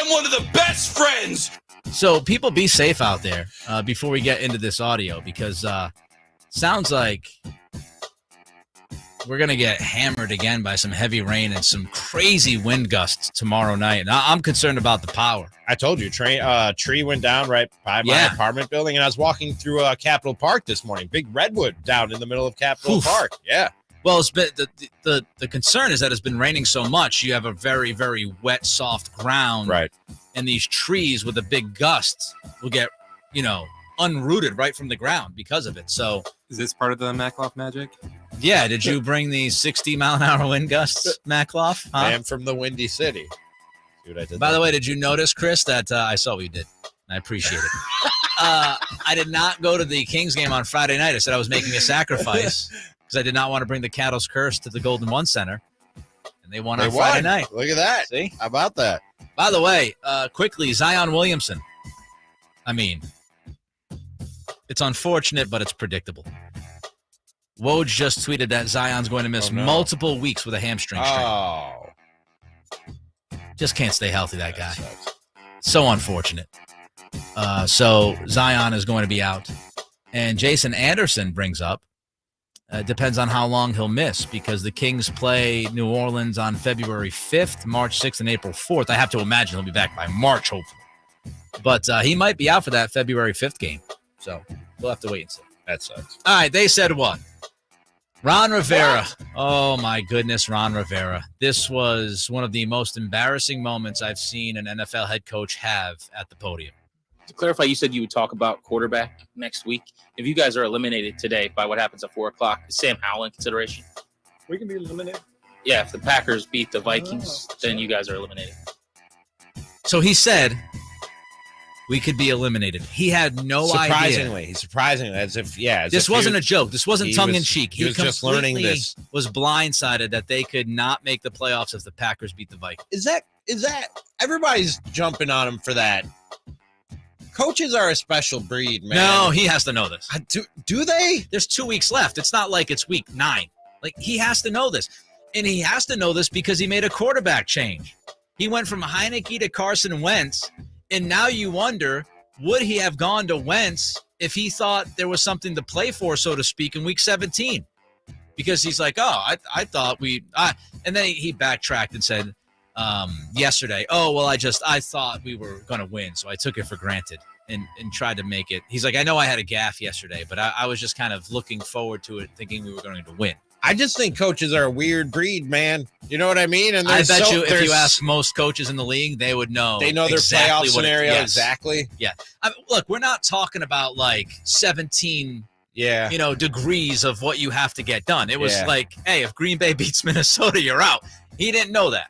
one of the best friends.
So people be safe out there before we get into this audio because sounds like we're going to get hammered again by some heavy rain and some crazy wind gusts tomorrow night. And I'm concerned about the power.
I told you, tree went down right by my
Yeah.
apartment building, and I was walking through Capitol Park this morning. Big redwood down in the middle of Capitol
Oof.
Park. Yeah.
Well, it's been, the concern is that it's been raining so much. You have a very, very wet, soft ground.
Right.
And these trees with the big gusts will get, unrooted right from the ground because of it. So,
Is this part of the Makloff magic?
yeah, did you bring the 60-mile-an-hour wind gusts, Makloff?
I am from the Windy City. See what I did
By
there?
the way, did you notice, Chris, that I saw what you did? I appreciate it. I did not go to the Kings game on Friday night. I said I was making a sacrifice because I did not want to bring the Cattle's Curse to the Golden One Center. And they won on
They
Friday
won.
night.
Look at that.
See?
How about that?
By the way, quickly, Zion Williamson. I mean, it's unfortunate, but it's predictable. Woj just tweeted that Zion's going to miss
Oh, no.
multiple weeks with a hamstring strain.
Oh.
Just can't stay healthy, that guy.
sucks.
So unfortunate. So Zion is going to be out. And Jason Anderson brings up, depends on how long he'll miss because the Kings play New Orleans on February 5th, March 6th, and April 4th. I have to imagine he'll be back by March, hopefully. But he might be out for that February 5th game. So we'll have to wait and see.
That sucks.
All right, they said what? Ron Rivera. Oh, my goodness, Ron Rivera. This was one of the most embarrassing moments I've seen an NFL head coach have at the podium.
To clarify, you said you would talk about quarterback next week. If you guys are eliminated today by what happens at 4 o'clock, is Sam Howell in consideration?
We can be eliminated.
Yeah, if the Packers beat the Vikings, then you guys are eliminated.
So he said we could be eliminated. He had no idea.
Surprisingly, as if, as
This
if he
wasn't
was-
a joke. This wasn't
he
tongue in
was-
cheek.
he was just learning
completely
this.
Was blindsided that they could not make the playoffs if the Packers beat the Vikings.
Is that everybody's jumping on him for that? Coaches are a special breed, man.
No, he has to know this.
Do they?
There's 2 weeks left. It's not like it's week 9. Like, he has to know this. And he has to know this because he made a quarterback change. He went from Heineke to Carson Wentz, and now you wonder, would he have gone to Wentz if he thought there was something to play for, so to speak, in week 17? Because he's like, I thought and then he backtracked and said yesterday, I thought we were going to win, so I took it for granted and tried to make it. He's like, I know I had a gaffe yesterday, but I was just kind of looking forward to it, thinking we were going to win.
I just think coaches are a weird breed, man. You know what I mean? And
I bet you if you
there's-
ask most coaches in the league, they would know.
they know their
exactly
playoff
what
scenario
yes.
exactly.
Yeah. I mean, look, we're not talking about like 17
Yeah.
degrees of what you have to get done. It was
Yeah.
like, hey, if Green Bay beats Minnesota, you're out. He didn't know that.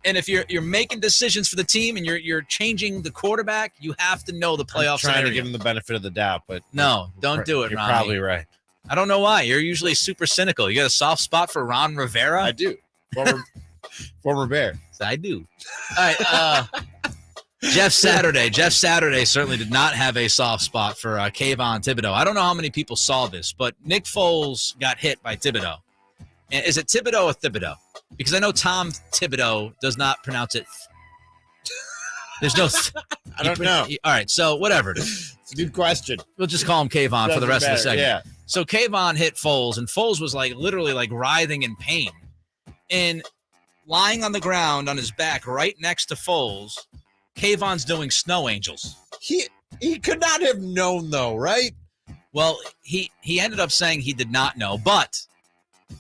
And if you're making decisions for the team and you're changing the quarterback, you have to know the playoff
I'm trying
scenario.
to give him the benefit of the doubt, but
No, don't do it,
You're
Ronnie.
probably right.
I don't know why. You're usually super cynical. You got a soft spot for Ron Rivera?
I do. Former Bear.
I do. All right. Jeff Saturday certainly did not have a soft spot for Kayvon Thibodeau. I don't know how many people saw this, but Nick Foles got hit by Thibodeau. And is it Thibodeau or Thibodeau? Because I know Tom Thibodeau does not pronounce it. There's no.
I don't know.
All right, so whatever it is.
It's a good question.
We'll just call him Kayvon for the rest of the segment.
Yeah.
So Kayvon hit Foles, and Foles was literally writhing in pain. And lying on the ground on his back right next to Foles, Kayvon's doing snow angels.
He could not have known, though, right?
Well, he ended up saying he did not know, but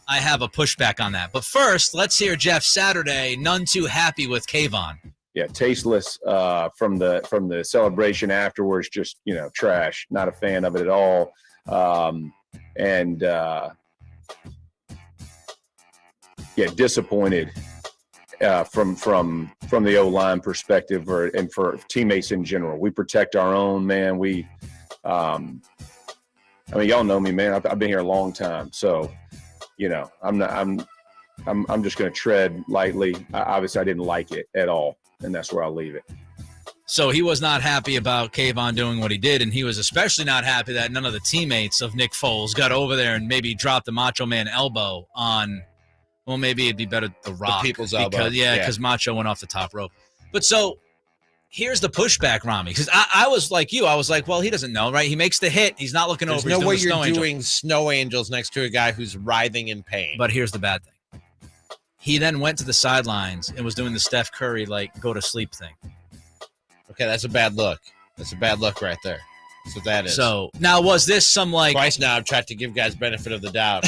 I have a pushback on that. But first, let's hear Jeff Saturday, none too happy with Kayvon.
Yeah, tasteless from the celebration afterwards. Just trash. Not a fan of it at all. Disappointed from the O-line perspective, and for teammates in general. We protect our own, man. Y'all know me, man. I've been here a long time, so I'm just going to tread lightly. Obviously, I didn't like it at all. And that's where I'll leave it.
So he was not happy about Kayvon doing what he did, and he was especially not happy that none of the teammates of Nick Foles got over there and maybe dropped the Macho Man elbow on, well, maybe it'd be better The Rock.
The people's elbow.
Because Macho went off the top rope. But so here's the pushback, Ramie, because I was like you. I was like, well, he doesn't know, right? He makes the hit. He's not looking over.
There's no way you're
doing
doing snow angels next to a guy who's writhing in pain.
But here's the bad thing. He then went to the sidelines and was doing the Steph Curry, go to sleep thing.
Okay, that's a bad look. That's a bad look right there. That's what that is.
So, now was this some,
Twice now I've tried to give guys benefit of the doubt.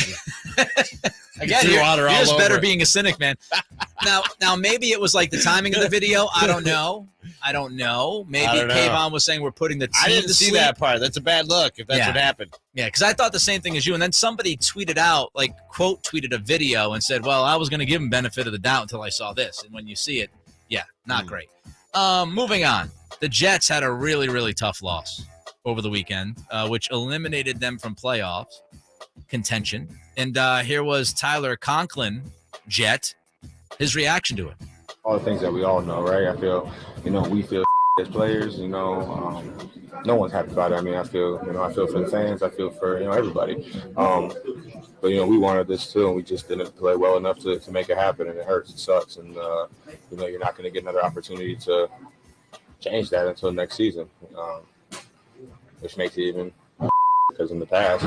Again, you're better being a cynic, man. Now, maybe it was the timing of the video. I don't know. Maybe Kayvon was saying we're putting the team
I didn't
to
see
sleep.
that part. That's a bad look if that's what happened.
Yeah, because I thought the same thing as you. And then somebody tweeted out, quote tweeted a video and said, well, I was going to give him benefit of the doubt until I saw this. And when you see it, not great. Moving on. The Jets had a really, really tough loss over the weekend, which eliminated them from playoffs contention. And here was Tyler Conklin, Jet, his reaction to it.
All the things that we all know, right? I feel, we feel as players, no one's happy about it. I feel for the fans. I feel for, everybody. But, we wanted this too, and we just didn't play well enough to make it happen, and it hurts. It sucks. And, you're not going to get another opportunity to change that until next season, which makes it even because in the past,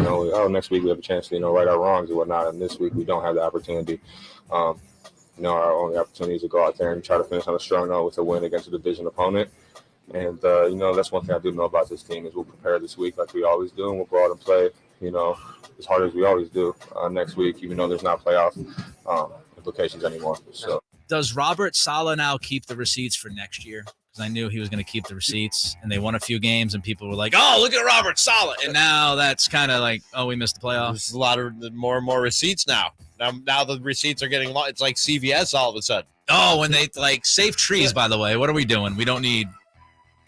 next week we have a chance to, right our wrongs and whatnot, and this week we don't have the opportunity. Our only opportunity is to go out there and try to finish on a strong note with a win against a division opponent. And, that's one thing I do know about this team is we'll prepare this week like we always do, and we'll go out and play, as hard as we always do next week, even though there's not playoff implications anymore. So,
does Robert Saleh now keep the receipts for next year? Because I knew he was going to keep the receipts, and they won a few games, and people were like, oh, look at Robert Saleh. And now that's kind of we missed the playoffs.
There's a lot of more and more receipts now. Now the receipts are getting long. It's like CVS all of a sudden.
Oh, when they Safe Trees, by the way. What are we doing? We don't need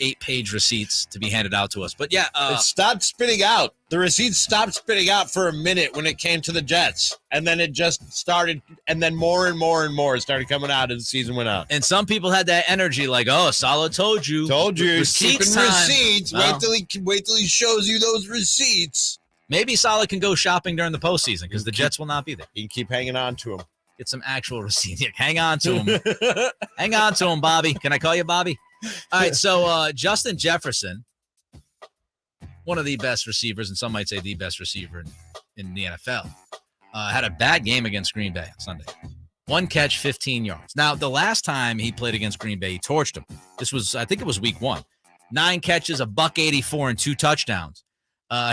8-page receipts to be handed out to us. But
it stopped spitting out. The receipts stopped spitting out for a minute when it came to the Jets. And then it just started, and then more and more and more started coming out as the season went on.
And some people had that energy oh, Saleh told you.
Receipts.
Well,
Wait till he shows you those receipts.
Maybe Saleh can go shopping during the postseason because the Jets will not be there.
You can keep hanging on to him.
Get some actual receipts. Hang on to him. Hang on to him, Bobby. Can I call you Bobby? All right, so Justin Jefferson, one of the best receivers, and some might say the best receiver in the NFL, had a bad game against Green Bay on Sunday. 1 catch, 15 yards. Now, the last time he played against Green Bay, he torched him. This was, I think it was week 1. 9 catches, $184, and 2 touchdowns.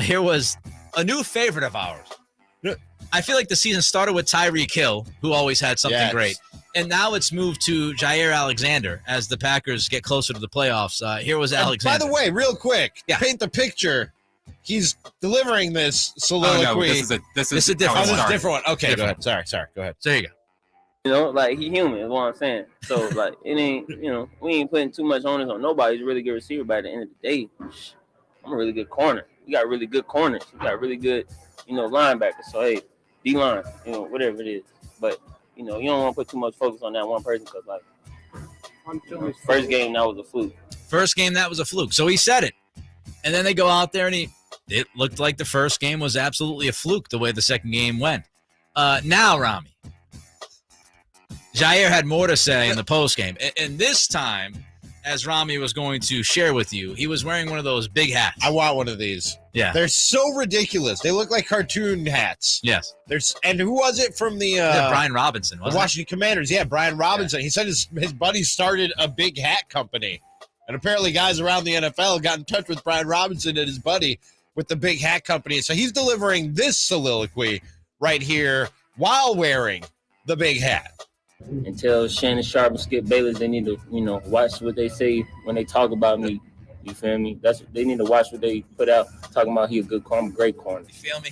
Here was a new favorite of ours. I feel like the season started with Tyreek Hill, who always had something great. And now it's moved to Jair Alexander as the Packers get closer to the playoffs. Here was Alexander.
By the way, real quick, paint the picture. He's delivering this soliloquy.
Oh, no, this is a
different one. This is a different one. Okay, go ahead. Sorry. Go ahead.
So there you go.
He human is what I'm saying. So, it ain't, we ain't putting too much onus on nobody. He's a really good receiver. By the end of the day, I'm a really good corner. We got really good corners. We got really good, linebackers. So, hey, D-line, whatever it is. But, you don't want to put too much focus on that one person because, first game, that was a fluke.
First game, that was a fluke. So he said it. And then they go out there, and it looked like the first game was absolutely a fluke the way the second game went. Now, Ramie, Jair had more to say in the postgame. And this time, as Ramie was going to share with you, he was wearing one of those big hats.
I want one of these.
Yeah.
They're so ridiculous. They look like cartoon hats.
Yes.
And who was it from the
Brian Robinson, wasn't
the Washington Commanders? Yeah, Brian Robinson. Yeah. He said his buddy started a big hat company. And apparently guys around the NFL got in touch with Brian Robinson and his buddy with the big hat company. So he's delivering this soliloquy right here while wearing the big hat.
And tell Shannon Sharp and Skip Bayless they need to, watch what they say when they talk about me. You feel me? They need to watch what they put out talking about he a good corner, great corner.
You feel me?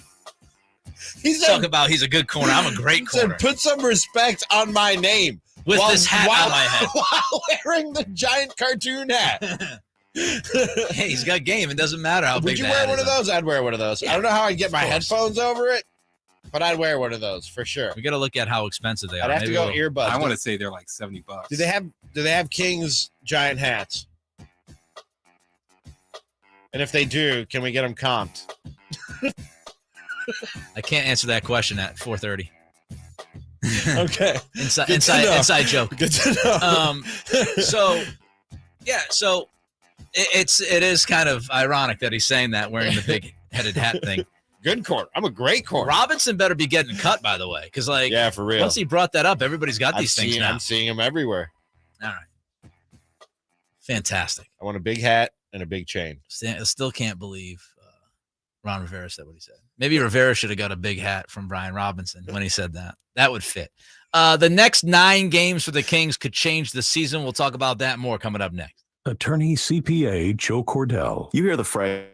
He's talking about he's a good corner. I'm a great corner.
Put some respect on my name.
With this hat on my head.
While wearing the giant cartoon hat.
Hey, he's got game. It doesn't matter how big
Would you wear one of those? I'd wear one of those.
Yeah,
I don't know how I'd get my headphones over it, but I'd wear one of those for sure.
We got to look at how expensive they are.
I'd have to go earbuds.
I want to say they're like $70.
Do they have Kings giant hats? And if they do, can we get them comped?
I can't answer that question at 4:30.
Okay.
Inside joke.
Good to know.
So it is kind of ironic that he's saying that wearing the big headed hat thing.
Good corner. I'm a great corner.
Robinson better be getting cut, by the way, because
yeah, for real.
Once he brought that up, everybody's got these things now.
I'm seeing them everywhere.
All right. Fantastic.
I want a big hat and a big chain.
Still can't believe Ron Rivera said what he said. Maybe Rivera should have got a big hat from Brian Robinson when he said that. That would fit. The next 9 games for the Kings could change the season. We'll talk about that more coming up next.
Attorney CPA Joe Cordell.
You hear the phrase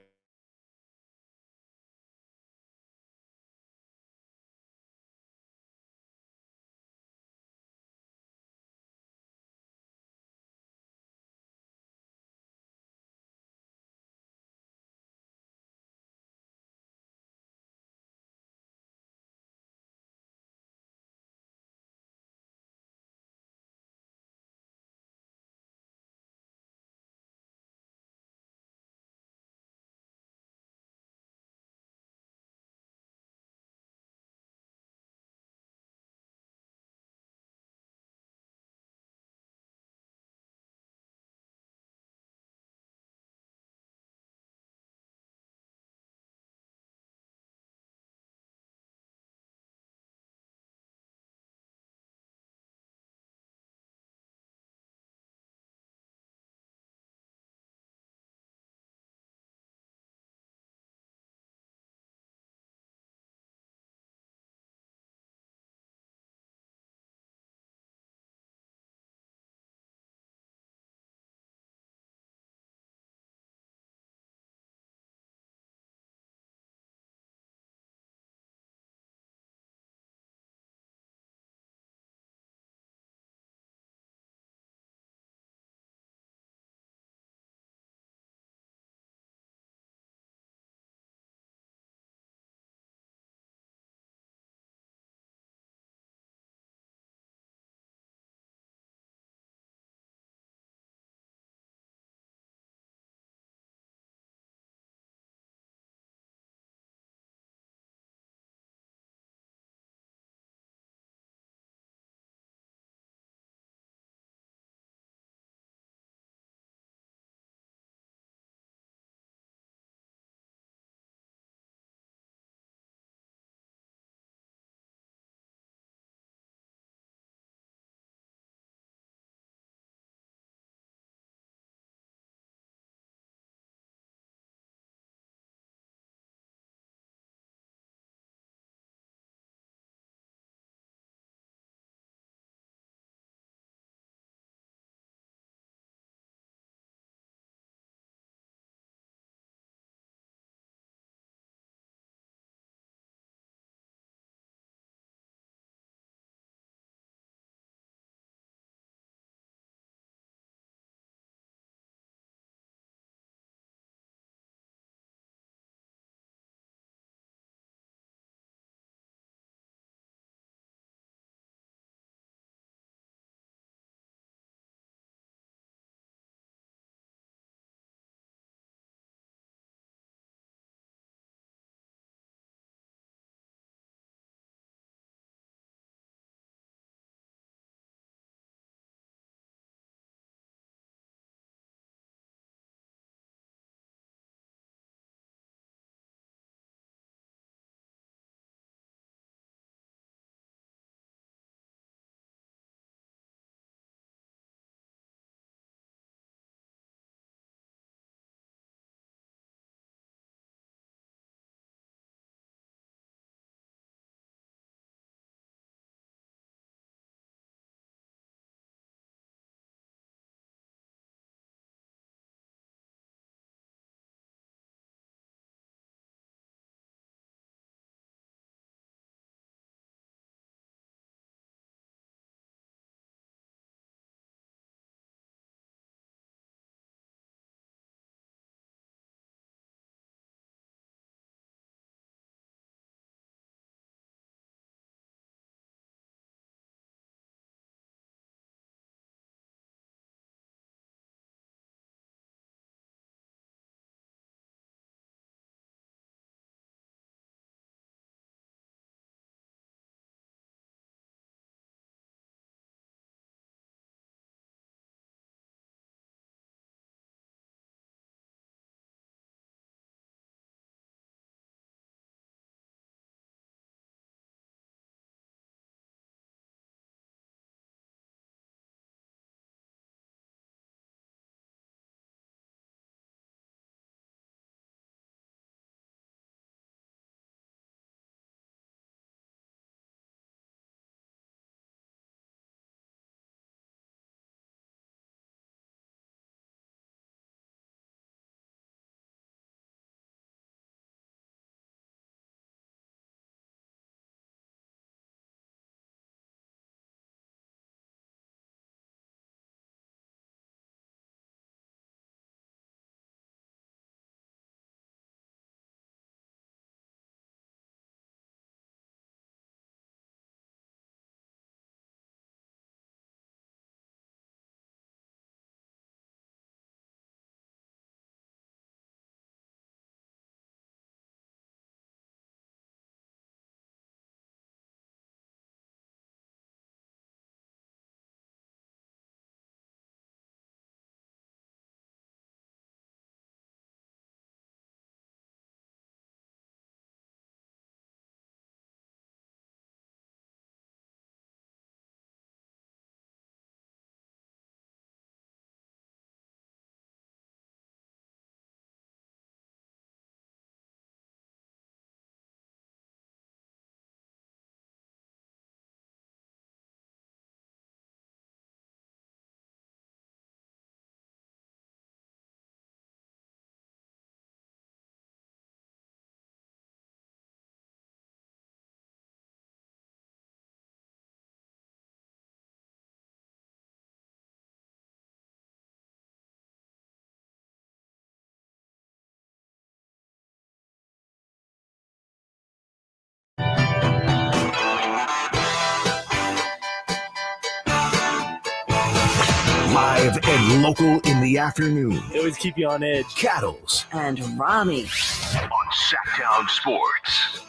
and local in the afternoon.
They always keep you on edge.
Cattles
and Ramie
on Sactown Sports.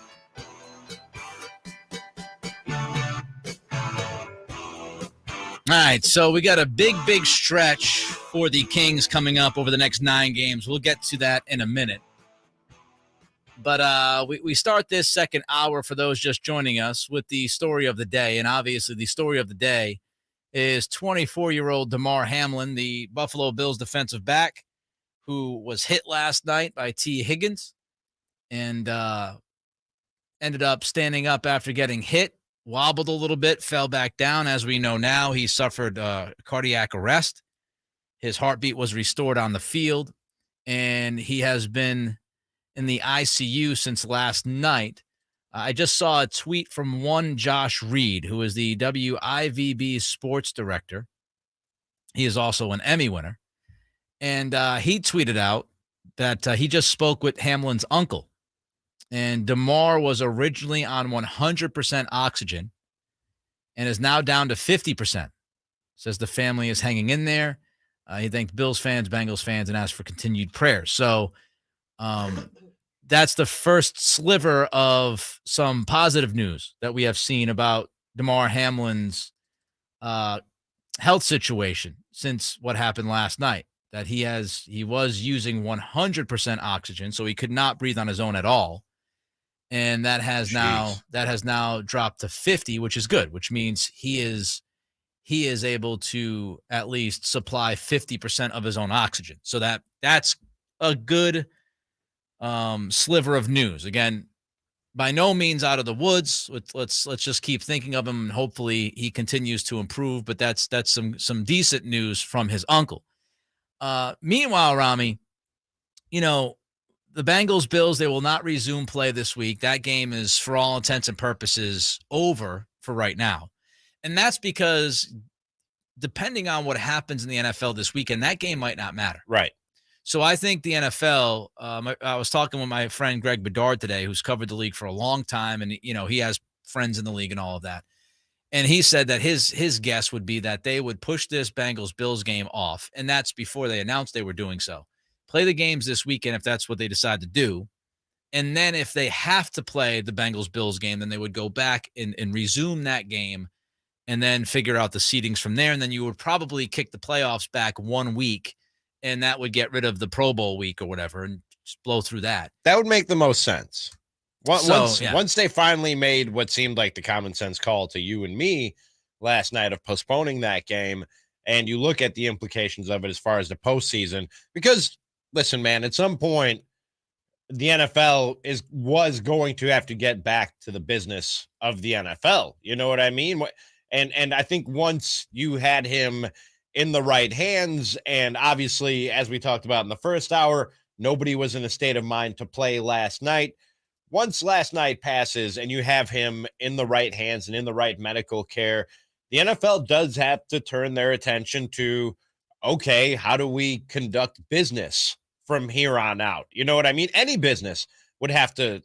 All right, so we got a big stretch for the Kings coming up over the next 9 games. We'll get to that in a minute. But we start this second hour for those just joining us with the story of the day. And obviously the story of the day is 24-year-old Damar Hamlin, the Buffalo Bills defensive back, who was hit last night by T. Higgins and ended up standing up after getting hit, wobbled a little bit, fell back down. As we know now, he suffered cardiac arrest. His heartbeat was restored on the field, and he has been in the ICU since last night. I just saw a tweet from one Josh Reed, who is the WIVB sports director. He is also an Emmy winner. And he tweeted out that he just spoke with Hamlin's uncle. And Damar was originally on 100% oxygen and is now down to 50%. Says the family is hanging in there. He thanked Bills fans, Bengals fans, and asked for continued prayers. So that's the first sliver of some positive news that we have seen about Damar Hamlin's health situation since what happened last night. That he was using 100% oxygen, so he could not breathe on his own at all. And that has now dropped to 50, which is good, which means he is able to at least supply 50% of his own oxygen. So that's a good sliver of news. Again, by no means out of the woods. Let's just keep thinking of him, and hopefully he continues to improve. But that's some decent news from his uncle. Meanwhile, Ramie, the Bengals Bills, they will not resume play this week. That game is, for all intents and purposes, over for right now. And that's because depending on what happens in the NFL this weekend, that game might not matter.
Right.
So I think the NFL, I was talking with my friend Greg Bedard today, who's covered the league for a long time. And, he has friends in the league and all of that. And he said that his guess would be that they would push this Bengals-Bills game off, and that's before they announced they were doing so. Play the games this weekend if that's what they decide to do. And then if they have to play the Bengals-Bills game, then they would go back and resume that game and then figure out the seedings from there. And then you would probably kick the playoffs back 1 week, and that would get rid of the Pro Bowl week or whatever and just blow through that.
That would make the most sense. Once they finally made what seemed like the common sense call to you and me last night of postponing that game, and you look at the implications of it as far as the postseason, because listen, man, at some point the NFL was going to have to get back to the business of the NFL. You know what I mean? And I think once you had him in the right hands, and obviously, as we talked about in the first hour, nobody was in a state of mind to play last night. Once last night passes and you have him in the right hands and in the right medical care, the NFL does have to turn their attention to, okay, how do we conduct business from here on out? You know what I mean? Any business would have to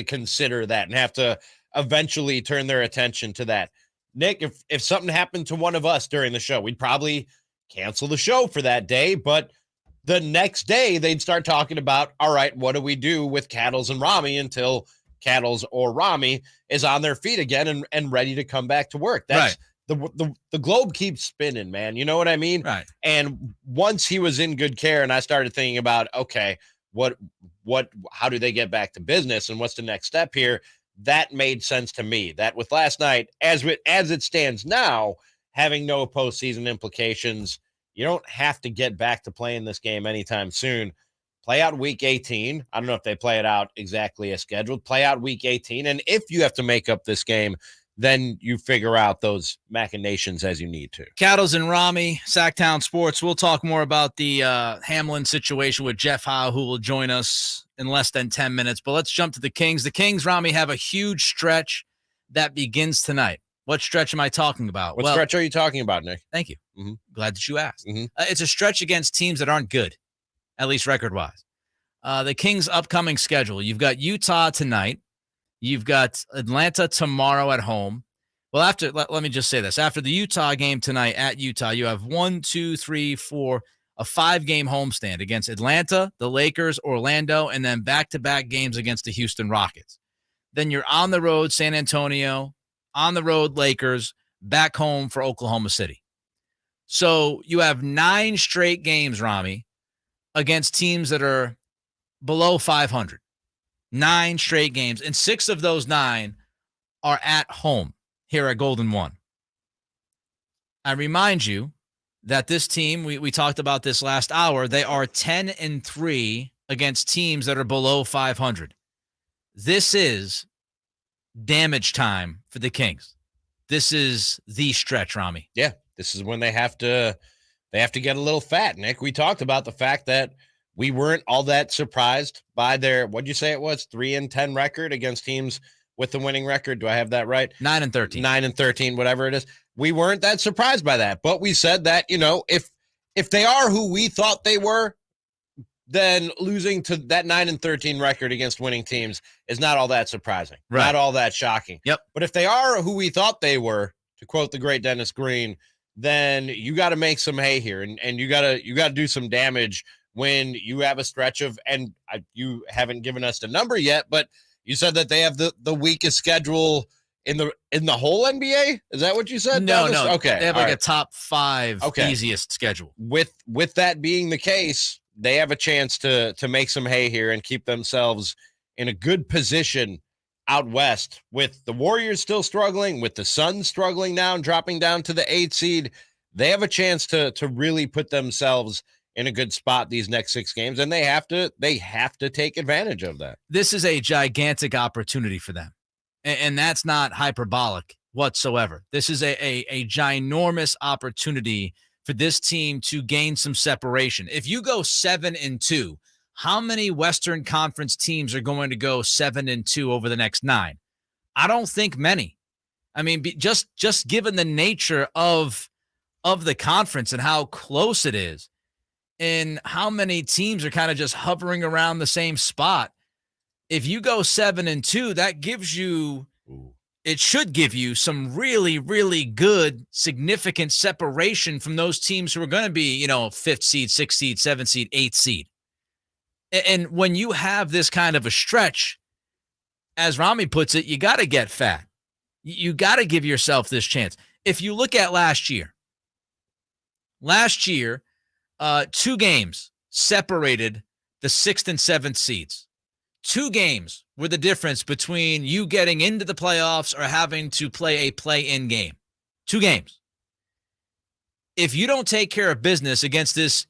consider that and have to eventually turn their attention to that. Nick, if something happened to one of us during the show, we'd probably cancel the show for that day, but the next day they'd start talking about, all right, what do we do with Cattles and Ramie until Cattles or Ramie is on their feet again and ready to come back to work? That's right. The globe keeps spinning, man. You know what I mean?
Right.
And once he was in good care and I started thinking about, okay, how do they get back to business and what's the next step here? That made sense to me. That with last night, as it stands now, having no postseason implications, you don't have to get back to playing this game anytime soon. Play out week 18. I don't know if they play it out exactly as scheduled. Play out week 18. And if you have to make up this game, then you figure out those machinations as you need to.
Cattles and Ramie, Sactown Sports. We'll talk more about the Hamlin situation with Jeff Howe, who will join us in less than 10 minutes. But let's jump to the Kings. The Kings, Ramie, have a huge stretch that begins tonight. What stretch am I talking about?
What stretch are you talking about, Nick?
Thank you.
Mm-hmm.
Glad that you asked.
Mm-hmm.
It's a stretch against teams that aren't good, at least record-wise. The Kings' upcoming schedule. You've got Utah tonight. You've got Atlanta tomorrow at home. Well, let me just say this. After the Utah game tonight at Utah, you have 1, 2, 3, 4, a 5-game homestand against Atlanta, the Lakers, Orlando, and then back-to-back games against the Houston Rockets. Then you're on the road, San Antonio, on the road, Lakers, back home for Oklahoma City. So you have 9 straight games, Ramie, against teams that are below 500. 9 straight games, and 6 of those 9 are at home here at Golden One. I remind you that this team, we talked about this last hour, they are 10-3 against teams that are below 500. This is damage time for the Kings. This is the stretch, Ramie.
Yeah, this is when they have to get a little fat, Nick. We talked about the fact that we weren't all that surprised by their, what'd you say it was, 3-10 record against teams with the winning record. Do I have that right?
9-13.
9-13, whatever it is. We weren't that surprised by that, but we said that, if they are who we thought they were, then losing to that 9-13 record against winning teams is not all that surprising.
Right.
Not all that shocking.
Yep.
But if they are who we thought they were, to quote the great Dennis Green, then you got to make some hay here, and you got to do some damage when you have a stretch of, and you haven't given us the number yet, but you said that they have the weakest schedule in the whole NBA. Is that what you said?
No.
Okay.
They have a top 5 easiest schedule.
With that being the case, they have a chance to make some hay here and keep themselves in a good position out west, with the Warriors still struggling, with the Suns struggling now and dropping down to the 8th seed. They have a chance to really put themselves in a good spot these next 6 games, and they have to take advantage of that.
This is a gigantic opportunity for them, and that's not hyperbolic whatsoever. This is a ginormous opportunity for this team to gain some separation. If you go 7-2, how many Western Conference teams are going to go 7-2 over the next 9? I don't think many. I mean, just given the nature of the conference and how close it is, and how many teams are kind of just hovering around the same spot. If you go 7-2, that gives you, it should give you some really, really good, significant separation from those teams who are going to be, 5th seed, 6th seed, 7th seed, 8th seed. And when you have this kind of a stretch, as Ramie puts it, you got to get fat. You got to give yourself this chance. If you look at last year, 2 games separated the 6th and 7th seeds. 2 games were the difference between you getting into the playoffs or having to play a play-in game. 2 games. If you don't take care of business against this,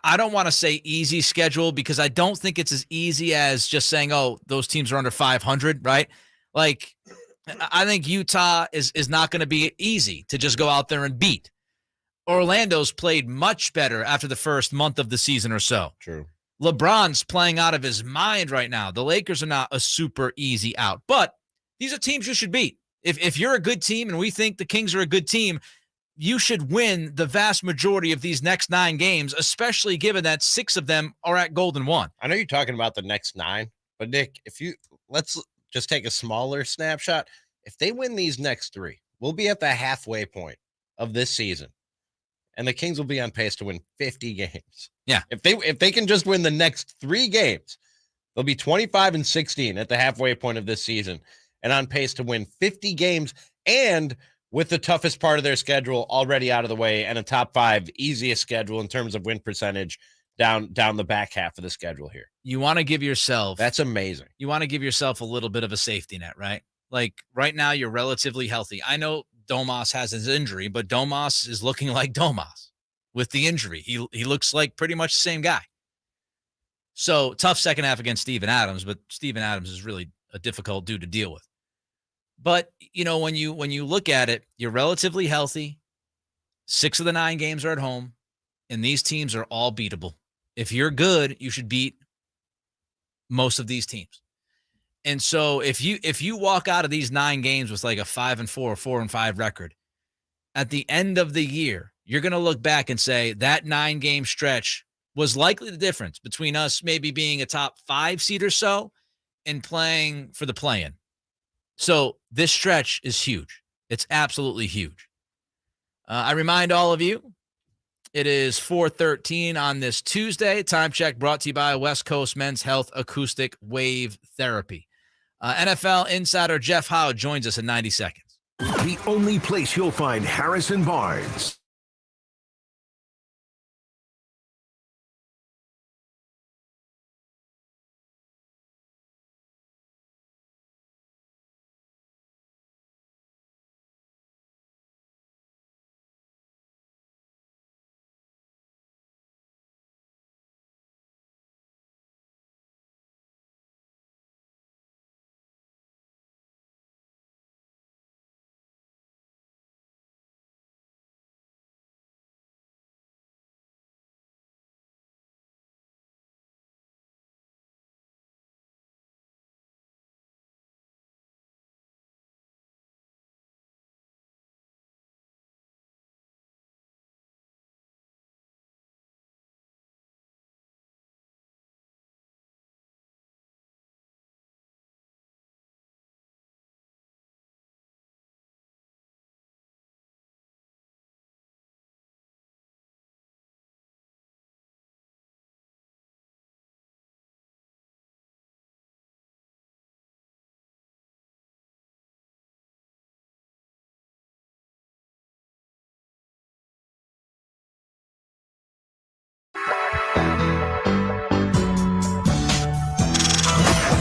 I don't want to say easy schedule, because I don't think it's as easy as just saying, oh, those teams are under 500, right? Like, I think Utah is not going to be easy to just go out there and beat. Orlando's played much better after the first month of the season or so.
True.
LeBron's playing out of his mind right now. The Lakers are not a super easy out, but these are teams you should beat. If you're a good team, and we think the Kings are a good team, you should win the vast majority of these next 9 games, especially given that 6 of them are at Golden One.
I know you're talking about the next 9, but Nick, let's just take a smaller snapshot. If they win these next 3, we'll be at the halfway point of this season, and the Kings will be on pace to win 50 games.
Yeah.
If they can just win the next 3 games, they'll be 25-16 at the halfway point of this season and on pace to win 50 games, and with the toughest part of their schedule already out of the way, and a top 5 easiest schedule in terms of win percentage down the back half of the schedule here.
You want to give yourself...
That's amazing.
You want to give yourself a little bit of a safety net, right? Like, right now, you're relatively healthy. I know Domas has his injury, but Domas is looking like Domas with the injury. He looks like pretty much the same guy. So, tough second half against Steven Adams, but Steven Adams is really a difficult dude to deal with. But, when you look at it, you're relatively healthy. 6 of the 9 games are at home, and these teams are all beatable. If you're good, you should beat most of these teams. And so if you walk out of these 9 games with like a 5-4 or 4-5 record, at the end of the year, you're going to look back and say that 9-game stretch was likely the difference between us maybe being a top 5 seed or so and playing for the play-in. So this stretch is huge. It's absolutely huge. I remind all of you, it is 4:13 on this Tuesday. Time check brought to you by West Coast Men's Health Acoustic Wave Therapy. NFL insider Jeff Howe joins us in 90 seconds.
The only place you'll find Harrison Barnes.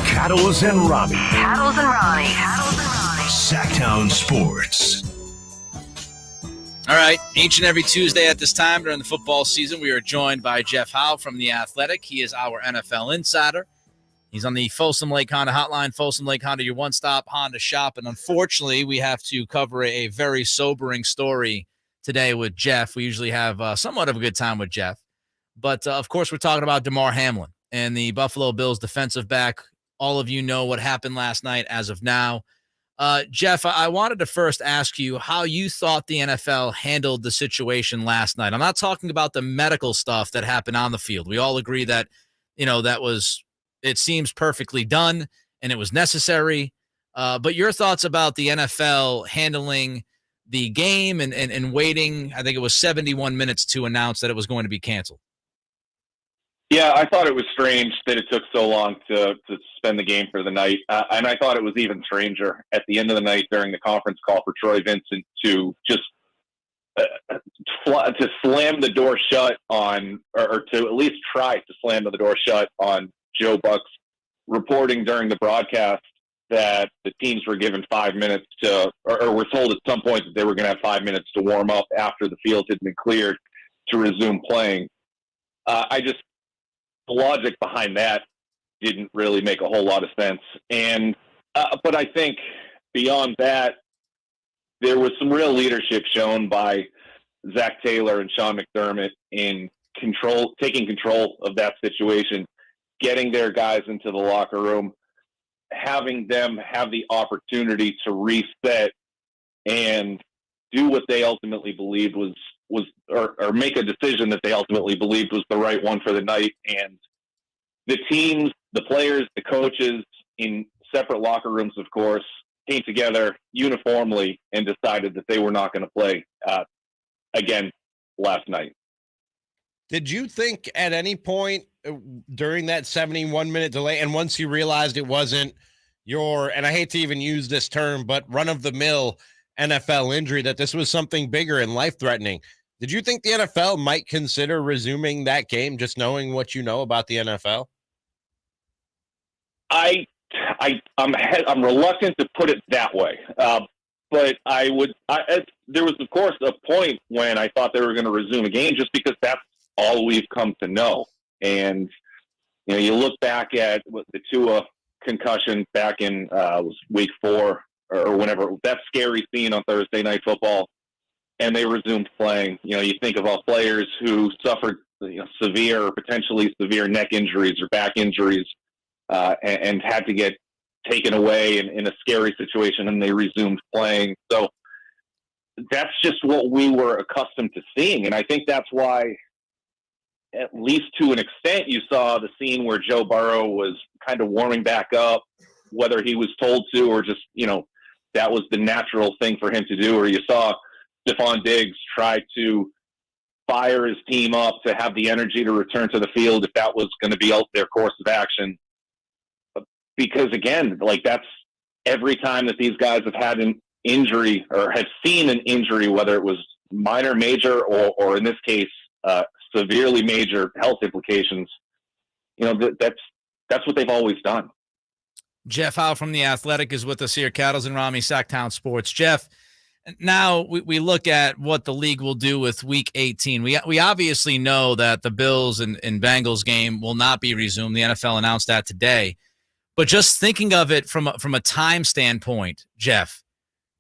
Cattles and Ramie.
Cattles and Ramie.
Sactown Sports.
All right, each and every Tuesday at this time during the football season, we are joined by Jeff Howe from The Athletic. He is our NFL insider. He's on the Folsom Lake Honda hotline. Folsom Lake Honda, your one-stop Honda shop. And unfortunately, we have to cover a very sobering story today with Jeff. We usually have somewhat of a good time with Jeff. But, of course, we're talking about Damar Hamlin and the Buffalo Bills defensive back. All of you know what happened last night as of now. Jeff, I wanted to first ask you how you thought the NFL handled the situation last night. I'm not talking about the medical stuff that happened on the field. We all agree that, it seems perfectly done and it was necessary. But your thoughts about the NFL handling the game and waiting, I think it was 71 minutes to announce that it was going to be canceled.
Yeah, I thought it was strange that it took so long to suspend the game for the night. And I thought it was even stranger at the end of the night during the conference call for Troy Vincent to just to slam the door shut on, or to at least try to slam the door shut on Joe Buck's reporting during the broadcast that the teams were given 5 minutes to, or were told at some point that they were going to have 5 minutes to warm up after the field had been cleared to resume playing. The logic behind that didn't really make a whole lot of sense. And, but I think beyond that, there was some real leadership shown by Zach Taylor and Sean McDermott in taking control of that situation, getting their guys into the locker room, having them have the opportunity to reset and do what they ultimately believed was make a decision that they ultimately believed was the right one for the night. And the teams, the players, the coaches in separate locker rooms, of course, came together uniformly and decided that they were not going to play again last night.
Did you think at any point during that 71-minute delay, and once you realized it wasn't and I hate to even use this term, but run-of-the-mill NFL injury, that this was something bigger and life-threatening? Did you think the NFL might consider resuming that game, just knowing what you know about the NFL?
I'm reluctant to put it that way, but there was, of course, a point when I thought they were going to resume a game, just because that's all we've come to know. And you look back at the Tua concussion back in was week 4 or whenever, that scary scene on Thursday Night Football, and they resumed playing. You think of all players who suffered severe or potentially severe neck injuries or back injuries and had to get taken away in a scary situation, and they resumed playing. So that's just what we were accustomed to seeing. And I think that's why, at least to an extent, you saw the scene where Joe Burrow was kind of warming back up, whether he was told to or just, that was the natural thing for him to do, or you saw Stephon Diggs try to fire his team up to have the energy to return to the field if that was going to be their course of action. Because again, like that's every time that these guys have had an injury or have seen an injury, whether it was minor, major, or in this case, severely major health implications, that's what they've always done.
Jeff Howe from The Athletic is with us here. Cattles and Ramie, Sactown Sports. Jeff, now we look at what the league will do with Week 18. We obviously know that the Bills and Bengals game will not be resumed. The NFL announced that today. But just thinking of it from a time standpoint, Jeff,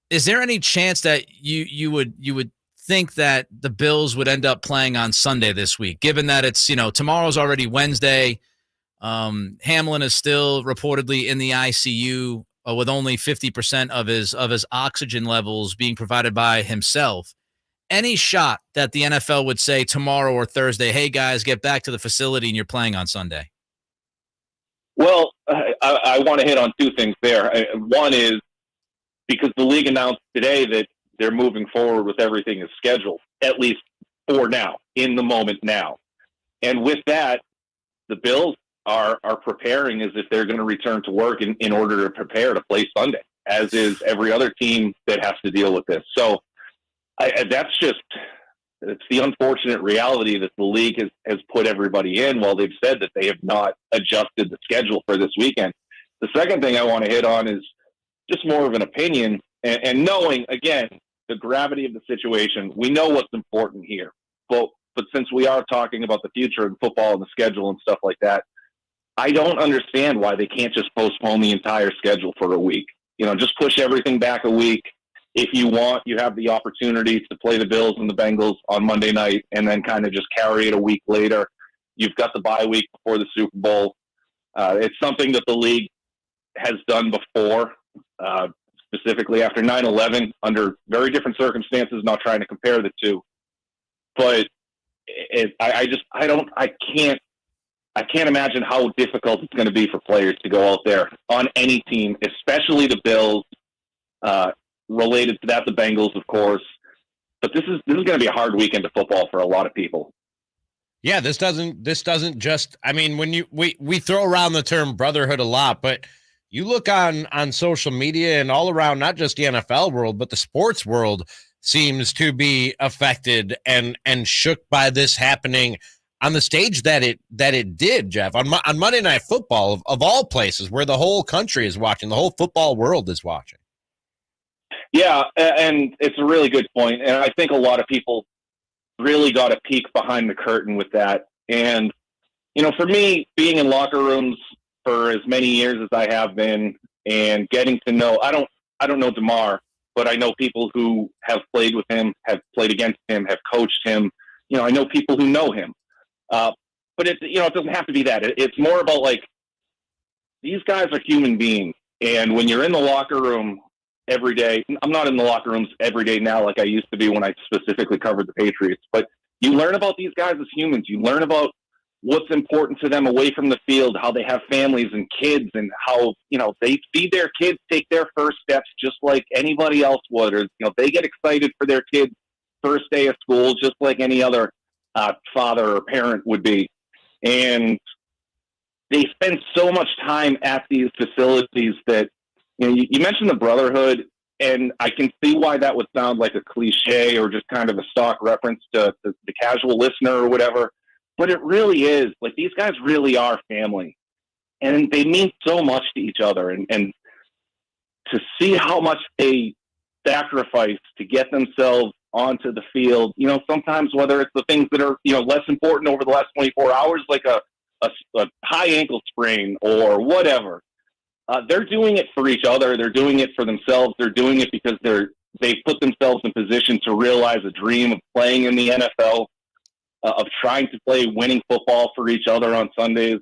is there any chance that you would think that the Bills would end up playing on Sunday this week, given that it's tomorrow's already Wednesday? Hamlin is still reportedly in the ICU with only 50% of his oxygen levels being provided by himself. Any shot that the NFL would say tomorrow or Thursday, hey guys, get back to the facility and you're playing on Sunday?
Well, I want to hit on two things there. One is because the league announced today that they're moving forward with everything as scheduled, at least for now, in the moment now. And with that, the Bills are preparing as if they're going to return to work in order to prepare to play Sunday, as is every other team that has to deal with this. So it's the unfortunate reality that the league has put everybody in while they've said that they have not adjusted the schedule for this weekend. The second thing I want to hit on is just more of an opinion and knowing, again, the gravity of the situation. We know what's important here. But since we are talking about the future of football and the schedule and stuff like that, I don't understand why they can't just postpone the entire schedule for a week. Just push everything back a week. If you want, you have the opportunity to play the Bills and the Bengals on Monday night and then kind of just carry it a week later. You've got the bye week before the Super Bowl. It's something that the league has done before, specifically after 9/11 under very different circumstances, not trying to compare the two. But I can't imagine how difficult it's going to be for players to go out there on any team, especially the Bills, related to that, the Bengals, of course. But this is going to be a hard weekend of football for a lot of people.
Yeah, this doesn't just, I mean, when we throw around the term brotherhood a lot, but you look on social media and all around, not just the NFL world, but the sports world seems to be affected and shook by this happening on the stage that it did, Jeff, on Monday Night Football, of all places, where the whole country is watching, the whole football world is watching.
Yeah, and it's a really good point. And I think a lot of people really got a peek behind the curtain with that. And, for me, being in locker rooms for as many years as I have been and getting to know, I don't know Damar, but I know people who have played with him, have played against him, have coached him. I know people who know him. But it doesn't have to be that. It's more about like, these guys are human beings. And when you're in the locker room every day, I'm not in the locker rooms every day now like I used to be when I specifically covered the Patriots, but you learn about these guys as humans. You learn about what's important to them away from the field, how they have families and kids, and how, they see their kids take their first steps just like anybody else would. Or, they get excited for their kids' first day of school just like any other father or parent would be. And they spend so much time at these facilities that, you mentioned the brotherhood, and I can see why that would sound like a cliche or just kind of a stock reference to the casual listener or whatever. But it really is. Like, these guys really are family. And they mean so much to each other. And to see how much they sacrifice to get themselves onto the field, sometimes whether it's the things that are, less important over the last 24 hours, like a high ankle sprain or whatever, they're doing it for each other. They're doing it for themselves. They're doing it because they've put themselves in position to realize a dream of playing in the NFL, of trying to play winning football for each other on Sundays.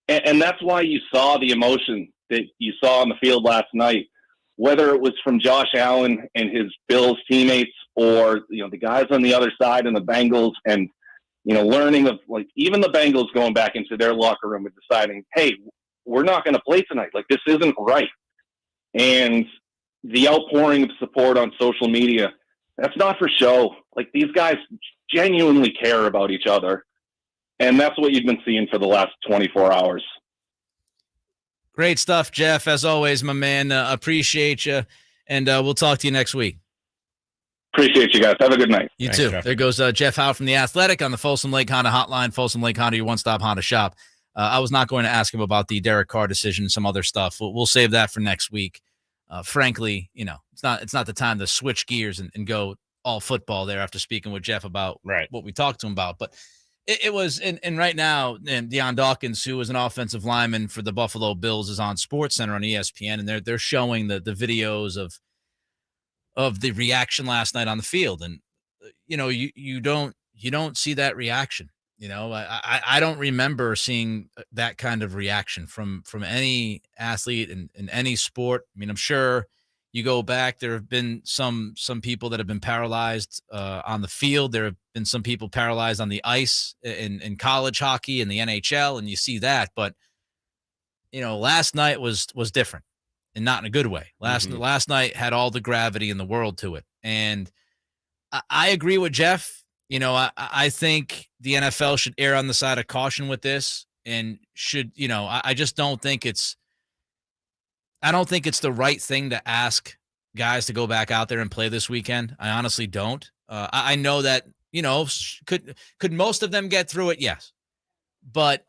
And that's why you saw the emotion that you saw on the field last night, whether it was from Josh Allen and his Bills teammates or, the guys on the other side and the Bengals, and, learning of, like, even the Bengals going back into their locker room and deciding, hey, we're not going to play tonight. Like, this isn't right. And the outpouring of support on social media, that's not for show. Like, these guys genuinely care about each other. And that's what you've been seeing for the last 24 hours.
Great stuff, Jeff. As always, my man, appreciate you. And we'll talk to you next week.
Appreciate you guys. Have a good night.
You
Thanks,
too.
Jeff.
There goes Jeff Howe from The Athletic on the Folsom Lake Honda hotline. Folsom Lake Honda, your one-stop Honda shop. I was not going to ask him about the Derek Carr decision and some other stuff. We'll save that for next week. Frankly, it's not the time to switch gears and go all football there after speaking with Jeff about what we talked to him about. But it was, and right now, and Deion Dawkins, who was an offensive lineman for the Buffalo Bills, is on SportsCenter on ESPN, and they're showing the videos of the reaction last night on the field. And you don't see that reaction. I don't remember seeing that kind of reaction from any athlete in any sport. I mean, I'm sure you go back, there have been some people that have been paralyzed on the field. There have been some people paralyzed on the ice in college hockey and the NHL, and you see that. But last night was different, and not in a good way. Last night had all the gravity in the world to it, and I agree with Jeff. I think the NFL should err on the side of caution with this, and should, I just don't think it's the right thing to ask guys to go back out there and play this weekend. I honestly don't. I know that, could most of them get through it? Yes. But,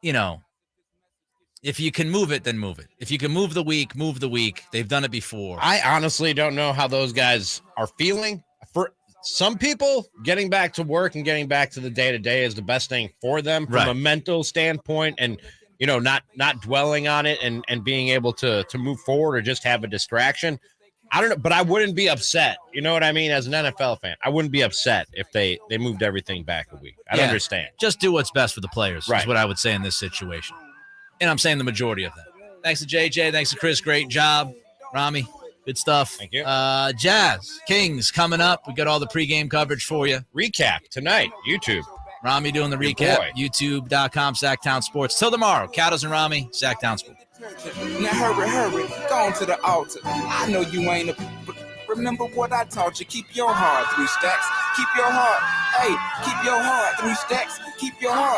if you can move it, then move it. If you can move the week, move the week. They've done it before.
I honestly don't know how those guys are feeling. For some people, getting back to work and getting back to the day-to-day is the best thing for them from a mental standpoint, and not dwelling on it and being able to move forward or just have a distraction. I don't know, but I wouldn't be upset. You know what I mean? As an NFL fan, I wouldn't be upset if they moved everything back a week. I understand.
Just do what's best for the players is what I would say in this situation. And I'm saying the majority of them. Thanks to JJ. Thanks to Chris. Great job. Ramie, good stuff.
Thank you.
Jazz, Kings coming up. We got all the pregame coverage for you.
Recap tonight, YouTube.
Ramie doing the recap. YouTube.com, Sactown Sports. Till tomorrow, Cattles and Ramie, Sactown Sports.
Now hurry, go on to the altar. I know you ain't but remember what I taught you. Keep your heart 3 stacks. Keep your heart. Hey, keep your heart 3 stacks. Keep your heart.